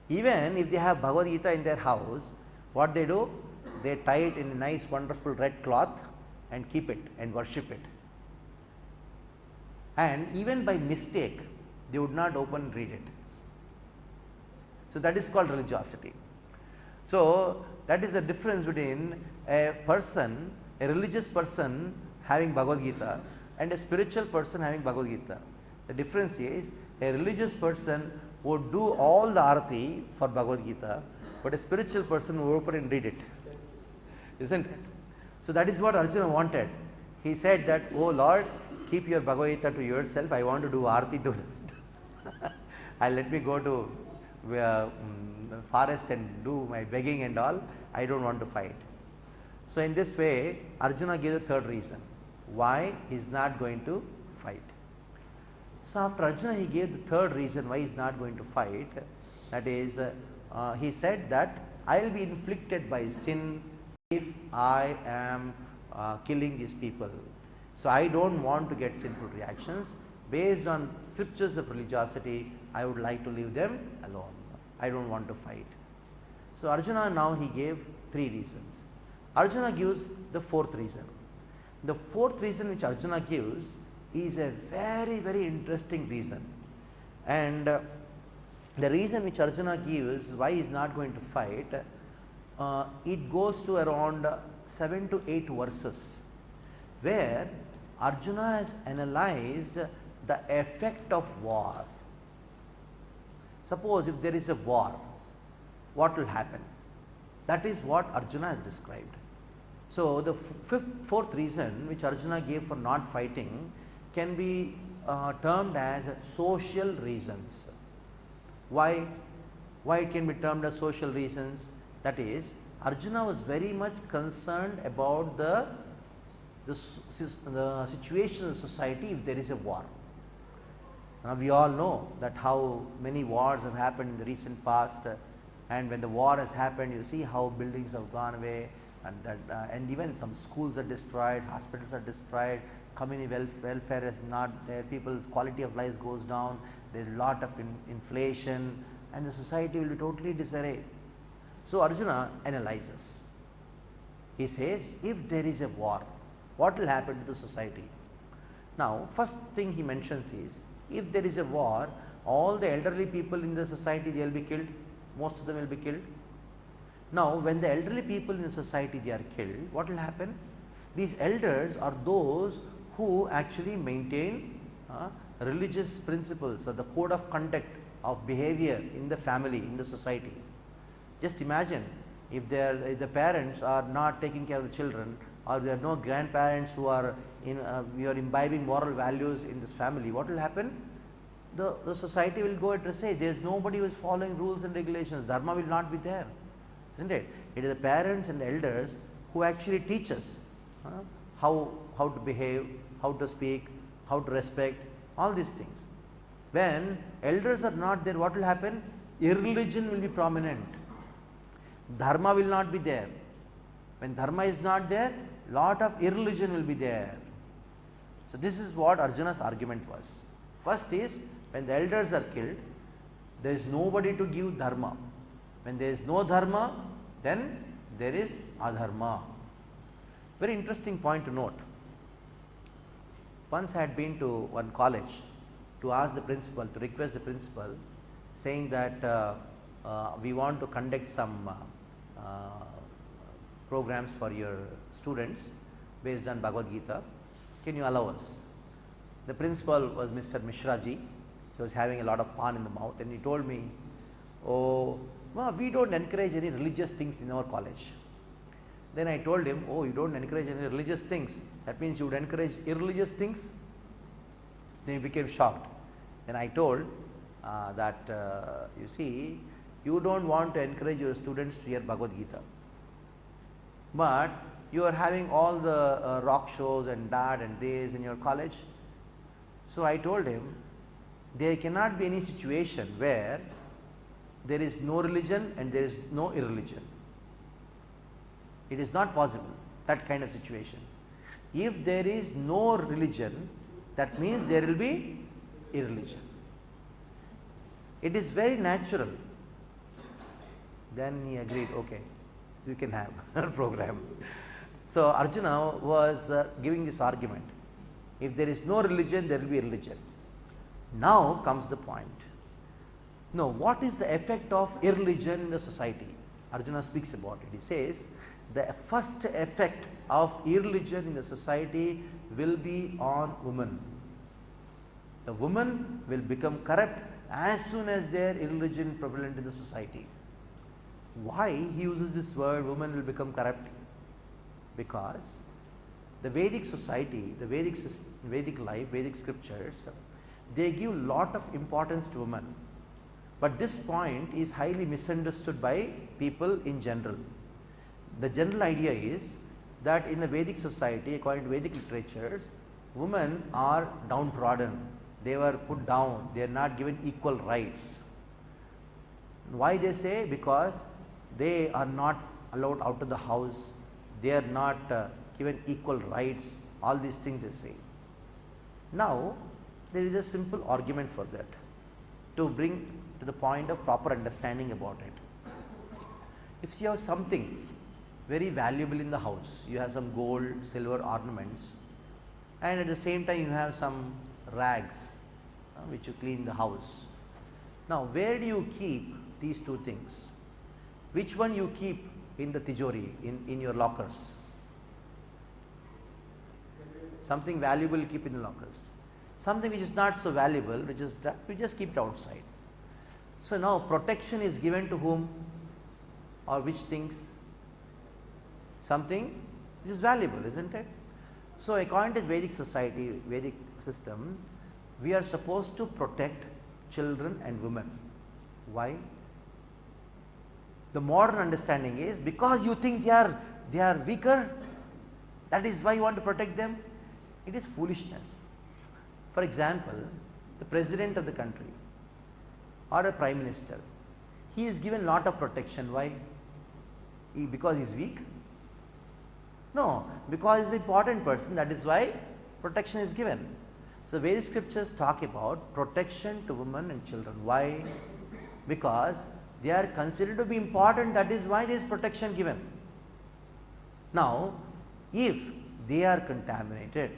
Even if they have Bhagavad Gita in their house, what they do? They tie it in a nice wonderful red cloth and keep it and worship it. And even by mistake, they would not open and read it. So that is called religiosity. So that is the difference between a person, a religious person having Bhagavad Gita and a spiritual person having Bhagavad Gita. The difference is a religious person would do all the arati for Bhagavad Gita, but a spiritual person would open and read it. Isn't it? So that is what Arjuna wanted. He said that, oh Lord, keep your Bhagavad Gita to yourself, I want to do arati to that. And let me go to the forest and do my begging and all, I don't want to fight. So in this way, Arjuna gave the third reason why he is not going to fight. So after Arjuna, he gave the third reason why he is not going to fight. That is, he said that I will be inflicted by sin if I am killing these people. So I don't want to get sinful reactions. Based on scriptures of religiosity, I would like to leave them alone. I don't want to fight. So Arjuna, now he gave three reasons. Arjuna gives the fourth reason. The fourth reason which Arjuna gives is a very, very interesting reason. And the reason which Arjuna gives why he is not going to fight, it goes to around 7 to 8 verses, where Arjuna has analyzed the effect of war. Suppose if there is a war, what will happen? That is what Arjuna has described. So, the fourth reason which Arjuna gave for not fighting can be termed as social reasons. Why? Why it can be termed as social reasons? That is, Arjuna was very much concerned about the situation of society if there is a war. Now, we all know that how many wars have happened in the recent past, and when the war has happened, you see how buildings have gone away, and that and even some schools are destroyed, hospitals are destroyed, community welfare is not there, people's quality of life goes down, there is a lot of inflation, and the society will be totally disarray. So, Arjuna analyzes. He says, if there is a war, what will happen to the society? Now, first thing he mentions is, if there is a war, all the elderly people in the society, they will be killed, most of them will be killed. Now, when the elderly people in the society, they are killed, what will happen? These elders are those who actually maintain religious principles or the code of conduct of behavior in the family, in the society. Just imagine if the parents are not taking care of the children, or there are no grandparents who are we are imbibing moral values in this family, what will happen? The society will go and say, there is nobody who is following rules and regulations, dharma will not be there, isn't it? It is the parents and the elders who actually teach us how to behave, how to speak, how to respect, all these things. When elders are not there, what will happen? Irreligion will be prominent, dharma will not be there. When dharma is not there, lot of irreligion will be there. So, this is what Arjuna's argument was. First is, when the elders are killed, there is nobody to give dharma. When there is no dharma, then there is adharma. Very interesting point to note. Once I had been to one college to ask the principal, to request the principal, saying that we want to conduct some programs for your students based on Bhagavad Gita, can you allow us? The principal was Mr. Mishra ji. He was having a lot of pan in the mouth, and he told me, oh, well, we don't encourage any religious things in our college. Then I told him, oh, you don't encourage any religious things, that means you would encourage irreligious things? Then he became shocked. Then I told that you see, you don't want to encourage your students to hear Bhagavad Gita, but you are having all the rock shows and that and this in your college. So, I told him, there cannot be any situation where there is no religion and there is no irreligion. It is not possible, that kind of situation. If there is no religion, that means there will be irreligion. It is very natural. Then he agreed, okay, you can have a program. So, Arjuna was giving this argument. If there is no religion, there will be religion. Now comes the point. Now, what is the effect of irreligion in the society? Arjuna speaks about it. He says, the first effect of irreligion in the society will be on women. The women will become corrupt as soon as there is irreligion prevalent in the society. Why he uses this word, women will become corrupt? Because the Vedic society, the Vedic life, Vedic scriptures, they give lot of importance to women. But this point is highly misunderstood by people in general. The general idea is that in the Vedic society, according to Vedic literatures, women are downtrodden, they were put down, they are not given equal rights. Why they say? Because they are not allowed out of the house, they are not given equal rights, all these things they say. Now, there is a simple argument for that, to bring to the point of proper understanding about it. If you have something very valuable in the house, you have some gold, silver ornaments, and at the same time you have some rags which you clean the house. Now, where do you keep these two things? Which one you keep in the tijori, in your lockers? Something valuable you keep in the lockers. Something which is not so valuable, which is that we just keep it outside. So, now protection is given to whom or which things? Something It is valuable, isn't it? So according to Vedic society, Vedic system, we are supposed to protect children and women. Why? The modern understanding is because you think they are weaker, that is why you want to protect them. It is foolishness. For example, the president of the country or a prime minister, he is given lot of protection. Why? Because he is weak? No, because he is an important person, that is why protection is given. So Vedic scriptures talk about protection to women and children. Why? Because they are considered to be important, that is why there is protection given. Now, if they are contaminated,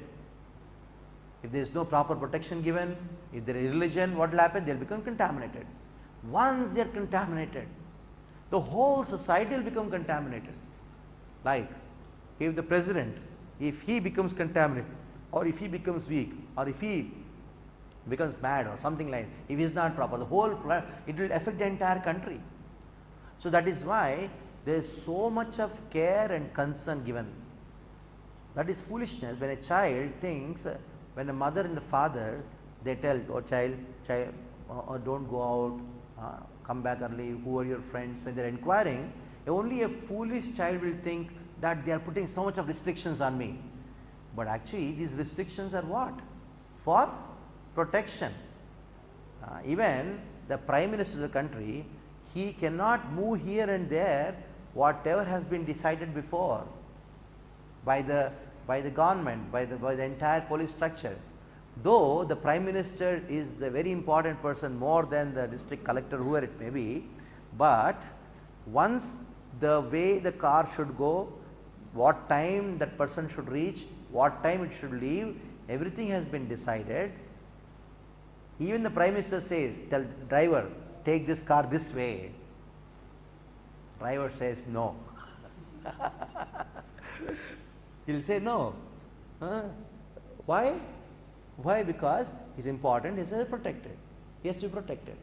if there is no proper protection given, if there is religion, what will happen? They will become contaminated. Once they are contaminated, the whole society will become contaminated. Like, if the president, if he becomes contaminated, or if he becomes weak, or if he becomes mad or something like, if he is not proper, the whole, it will affect the entire country. So that is why there is so much of care and concern given. That is foolishness when a child thinks, when a mother and the father, they tell, oh child, don't go out, come back early, who are your friends, when they are inquiring, only a foolish child will think that they are putting so much of restrictions on me. But actually these restrictions are what? For protection. Even the prime minister of the country, he cannot move here and there whatever has been decided before by the government, by the entire police structure. Though the prime minister is the very important person, more than the district collector, whoever it may be, but once the way the car should go, what time that person should reach, what time it should leave, everything has been decided. Even the prime minister says, tell driver, take this car this way. Driver says no. He will say no. Why? Why? Because he is important, he is protected. He has to be protected.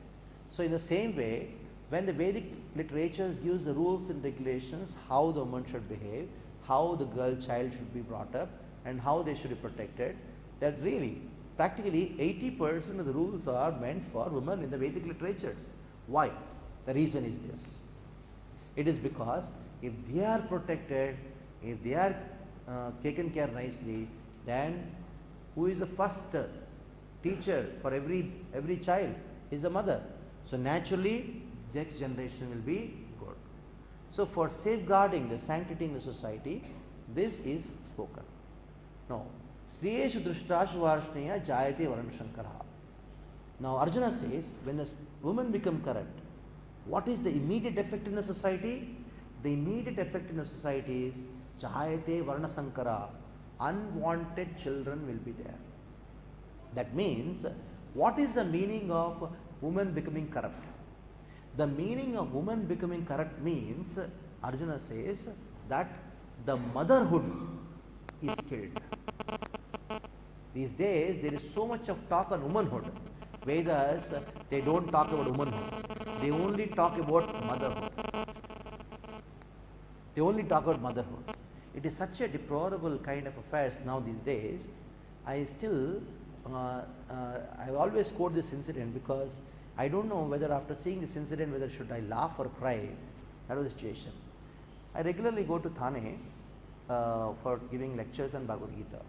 So in the same way, when the Vedic literatures gives the rules and regulations, how the woman should behave, how the child should be brought up, and how they should be protected, that really practically 80% of the rules are meant for women in the Vedic literatures. Why? The reason is this. It is because if they are protected, if they are taken care nicely, then who is the first teacher for every child is the mother. So naturally next generation will be good. So for safeguarding the sanctity in the society, this is spoken. Now, Sriyeshu Drishtashu Varshneya Jayate Varanashankara. Now Arjuna says, when the woman become corrupt, what is the immediate effect in the society? The immediate effect in the society is Jayate Varanasankara. Unwanted children will be there. That means, what is the meaning of woman becoming corrupt? The meaning of woman becoming corrupt means, Arjuna says, that the motherhood is killed. These days there is so much of talk on womanhood. Vedas, they don't talk about womanhood. They only talk about motherhood. They only talk about motherhood. It is such a deplorable kind of affairs now these days. I still, I always quote this incident because I don't know whether after seeing this incident, whether should I laugh or cry. That was the situation. I regularly go to Thane for giving lectures on Bhagavad Gita.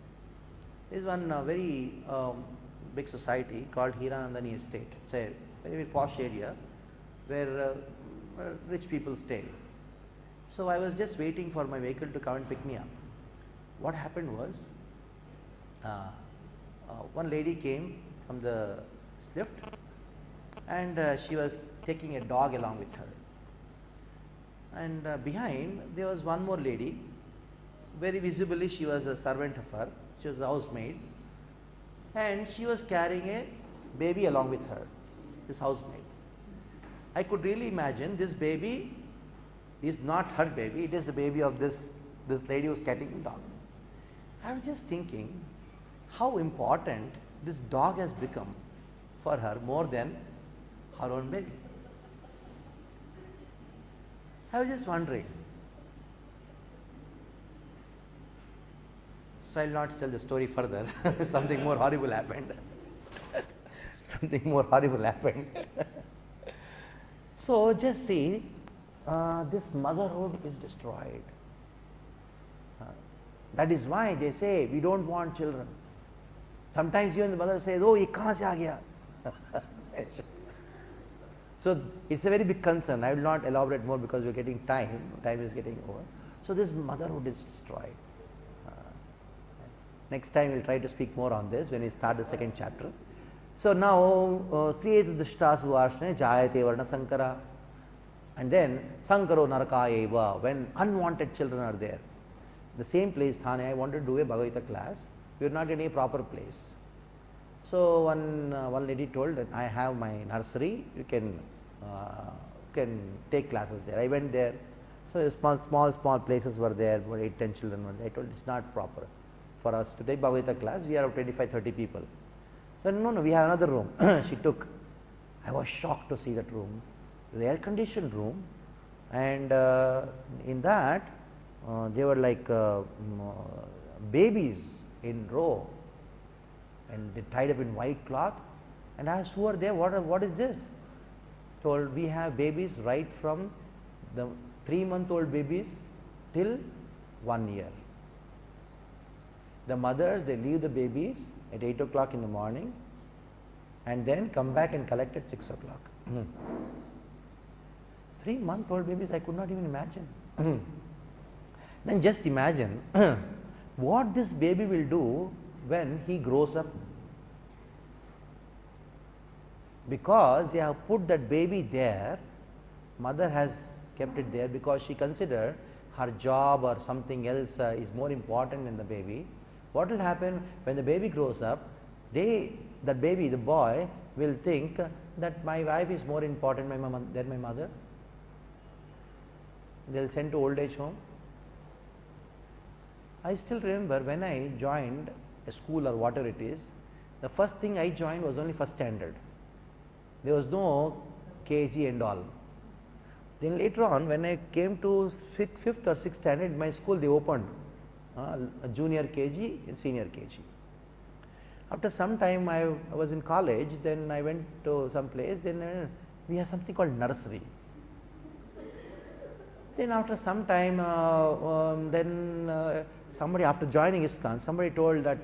There is one very big society called Hiranandani Estate. It's a very, very posh area where rich people stay. So I was just waiting for my vehicle to come and pick me up. What happened was, one lady came from the lift and she was taking a dog along with her. And behind there was one more lady, very visibly she was a servant of her, she was a housemaid, and she was carrying a baby along with her, this housemaid. I could really imagine this baby is not her baby, it is the baby of this lady who is carrying the dog. I was just thinking how important this dog has become for her more than her own baby. I was just wondering, So I will not tell the story further. Something more horrible happened. Something more horrible happened. So just see, this motherhood is destroyed. That is why they say we don't want children. Sometimes even the mother says, "Oh, ye kahan se aa gaya?" So it's a very big concern. I will not elaborate more because we're getting time. Time is getting over. So this motherhood is destroyed. Next time we'll try to speak more on this when we start the second chapter. So now Striyeta Dushta Suvarshane Jayate Varna Sankara. And then Sankaro Naraka Eva, when unwanted children are there. The same place, Thane, I wanted to do a Bhagavad Gita class. We are not in a proper place. So one lady told that I have my nursery, you can take classes there. I went there. So small places were there, about 8-10 children were there. I told it's not proper for us to take Bhagavad Gita class. We are 25-30 people. So no, we have another room. She took. I was shocked to see that room, the air conditioned room, and in that they were like babies in row, and they tied up in white cloth. And I asked, who are there? What is this? Told, we have babies right from the 3-month-old babies till 1 year. The mothers, they leave the babies at 8 o'clock in the morning and then come back and collect at 6 o'clock. 3-month-old babies, I could not even imagine. Then just imagine what this baby will do when he grows up. Because you have put that baby there, mother has kept it there because she considered her job or something else is more important than the baby. What will happen when the baby grows up? The boy will think that my wife is more important than my mother. They will send to old age home. I still remember when I joined a school or whatever it is, the first thing I joined was only first standard. There was no KG and all. Then later on, when I came to 5th or 6th standard, my school they opened a junior KG and senior KG. After some time, I was in college. Then I went to some place. Then we have something called nursery. Then after some time, somebody after joining ISKCON, somebody told that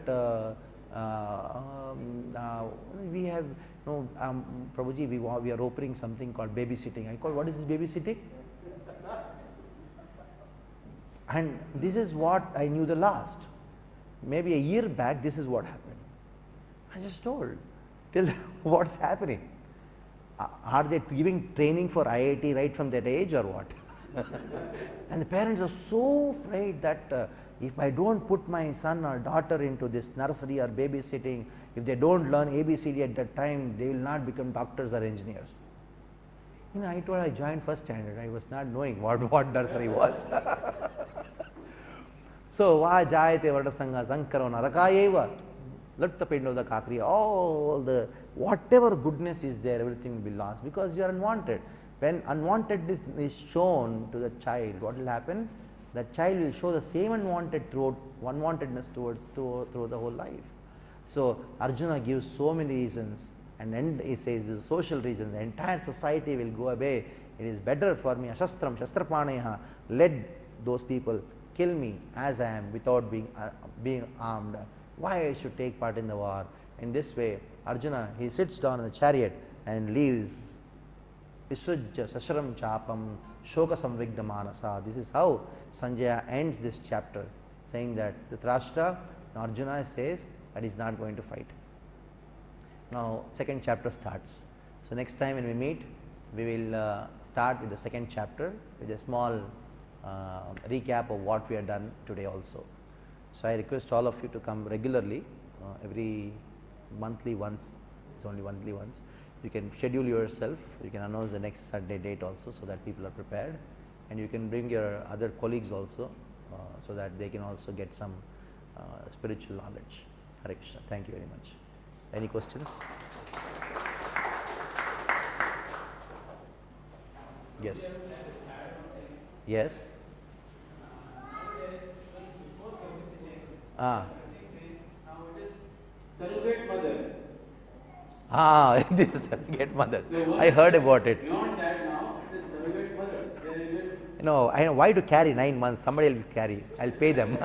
we have Prabhuji, we are opening something called babysitting. I called, what is this babysitting? And this is what I knew the last. Maybe a year back, this is what happened. I just told, till what's happening? Are they giving training for IIT right from that age or what? And the parents are so afraid that if I don't put my son or daughter into this nursery or babysitting, if they don't learn ABCD at that time, they will not become doctors or engineers. You know, I told I joined first standard. I was not knowing what nursery was. So, va jayate vardasanga sankaro narakayeva. Let the pain of the kakri. All the whatever goodness is there, everything will be lost because you are unwanted. When unwantedness is shown to the child, what will happen? The child will show the same unwantedness through the whole life. So Arjuna gives so many reasons, and then he says the social reasons. The entire society will go away. It is better for me. Ashastram, shastrapaneha. Let those people kill me as I am without being armed. Why I should take part in the war? In this way, Arjuna, he sits down in the chariot and leaves. Visujja sasharam chapam shoka samvigda manasa. This is how Sanjaya ends this chapter, saying that Dhritarashtra, Arjuna says that he is not going to fight. Now, second chapter starts. So next time when we meet, we will start with the second chapter with a small recap of what we have done today also. So I request all of you to come regularly, every monthly once. It's only monthly once. You can schedule yourself. You can announce the next Sunday date also, so that people are prepared, and you can bring your other colleagues also, so that they can also get some spiritual knowledge. Hare Krishna. Thank you very much. Any questions? Yes. Yes. Ah. Now it is surrogate mother. Ah, this is surrogate mother. So I heard about it. beyond that now it is surrogate mother. There is a No, I know why to carry 9 months. Somebody will carry. I'll pay them.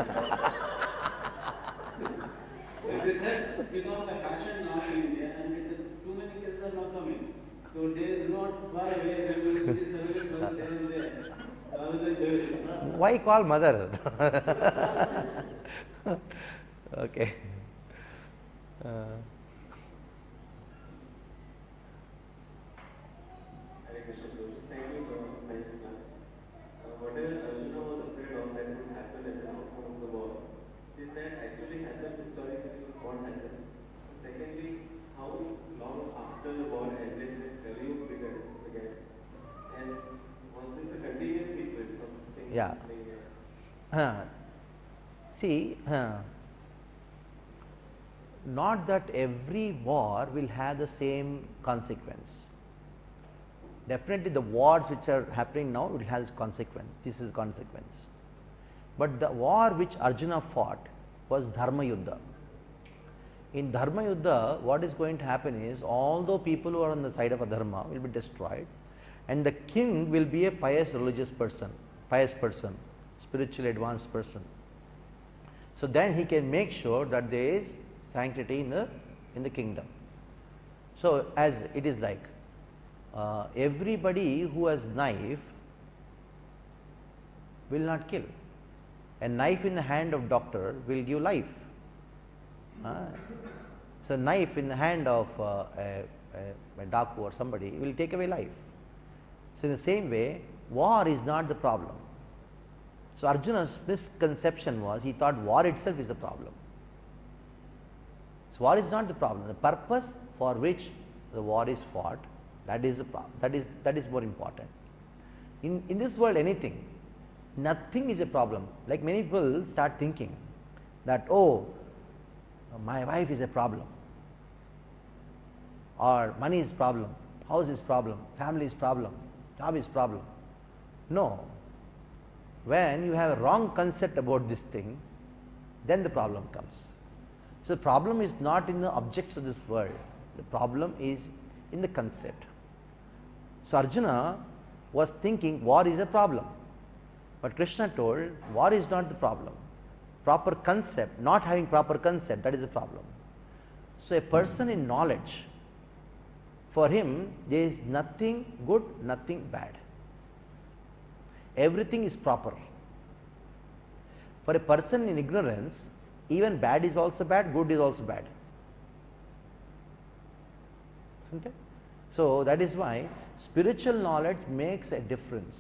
this has become a fashion now in India, and it is too many kids are not coming. So they do not far away. They will see surrogate mother there and there. Rather than there. Why call mother? Okay. Uh, Hare Krishna Prabhu. Thank you for nice class. Whatever Arjuna was afraid of that would happen as an outcome of the war, did that actually happen historically or what happened? Secondly, how long after the war ended did Kaliyug began? And was this a continuous sequence of things Yeah. happening? See, not that every war will have the same consequence. Definitely the wars which are happening now will have consequence. This is consequence. But the war which Arjuna fought was Dharma Yuddha. In Dharma Yuddha, what is going to happen is, although people who are on the side of Adharma will be destroyed, and the king will be a pious religious person, spiritually advanced person. So then he can make sure that there is sanctity in the kingdom. So as it is like, everybody who has knife will not kill. A knife in the hand of doctor will give life. So knife in the hand of a Daku or somebody will take away life. So in the same way, war is not the problem. So Arjuna's misconception was, he thought war itself is the problem. So war is not the problem. The purpose for which the war is fought, that is the problem. That is more important. In this world, nothing is a problem. Like many people start thinking that, oh, my wife is a problem, or money is problem, house is problem, family is problem, job is problem. No. When you have a wrong concept about this thing, then the problem comes. So the problem is not in the objects of this world, the problem is in the concept. So Arjuna was thinking war is a problem, but Krishna told war is not the problem. Proper concept, not having proper concept, that is the problem. So a person in knowledge, for him there is nothing good, nothing bad. Everything is proper. For a person in ignorance, even bad is also bad, good is also bad. Isn't it? So that is why spiritual knowledge makes a difference,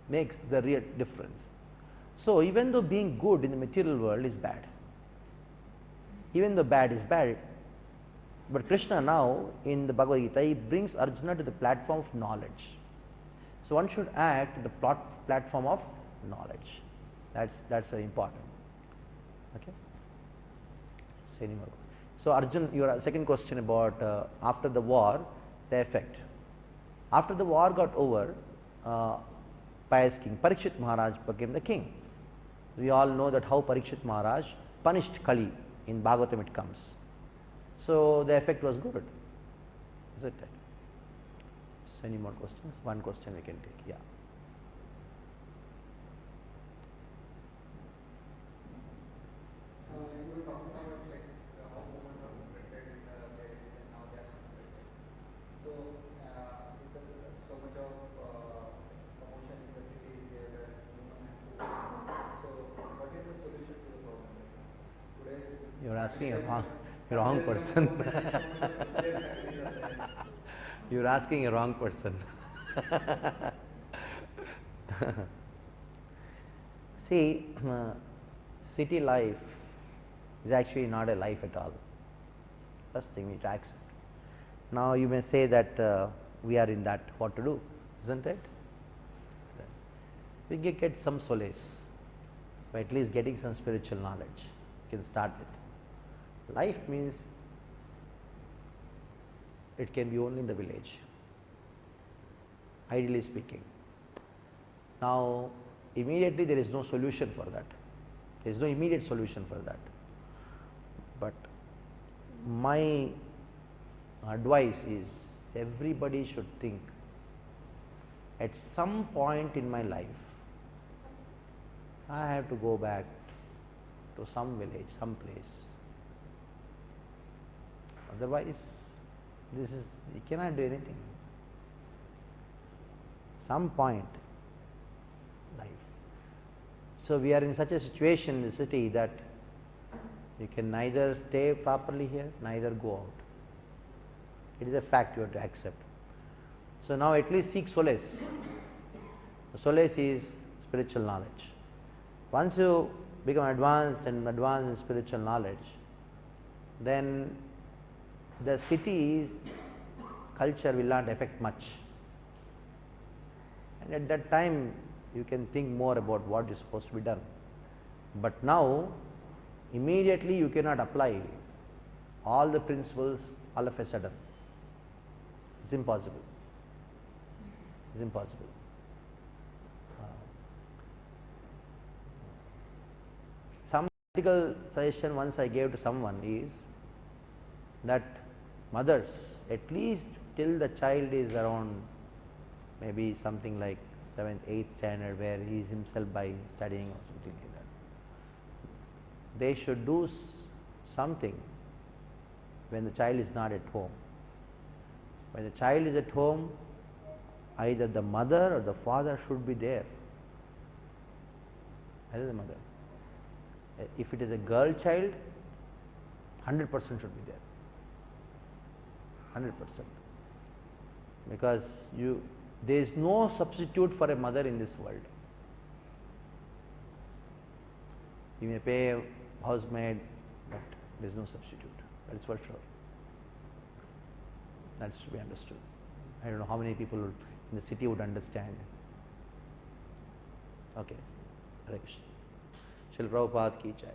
makes the real difference. So even though being good in the material world is bad, even though bad is bad, but Krishna now in the Bhagavad Gita, he brings Arjuna to the platform of knowledge. So one should act the platform of knowledge. That's very important. Okay. Say any more. So Arjun, your second question about after the war, the effect. After the war got over, pious king Parikshit Maharaj became the king. We all know that how Parikshit Maharaj punished Kali. In Bhagavatam it comes. So the effect was good. Is it right? So any more questions? One question we can take. Yeah. You were talking about like how women are protected in the marriage and now they are not protected. So because so much of commotion in the city is there that women have to. So what is the solution to the problem? Today You're asking a wrong person. You're asking a wrong person. See, city life is actually not a life at all. First thing we need to accept. Now you may say that we are in that, what to do, isn't it? We can get some solace by at least getting some spiritual knowledge. You can start with. Life means it can be only in the village, ideally speaking. Now immediately there is no solution for that. There is no immediate solution for that. But my advice is everybody should think at some point in my life I have to go back to some village, some place. Otherwise, you cannot do anything. Some point life. So we are in such a situation in the city that you can neither stay properly here, neither go out. It is a fact you have to accept. So now at least seek solace. The solace is spiritual knowledge. Once you become advanced in spiritual knowledge, then the city's culture will not affect much. And at that time, you can think more about what is supposed to be done. But now, immediately you cannot apply all the principles all of a sudden. It's impossible. It's impossible. Some practical suggestion once I gave to someone is that mothers, at least till the child is around maybe something like 7th, 8th standard, where he is himself by studying or something like that, they should do something when the child is not at home. When the child is at home, either the mother or the father should be there. Either the mother. If it is a girl child, 100% should be there. 100%. Because there is no substitute for a mother in this world. You may pay a housemaid, but there is no substitute. That is for sure. That is to be understood. I don't know how many people in the city would understand. Okay. Hare Krishna. Srila Prabhupada ki jai.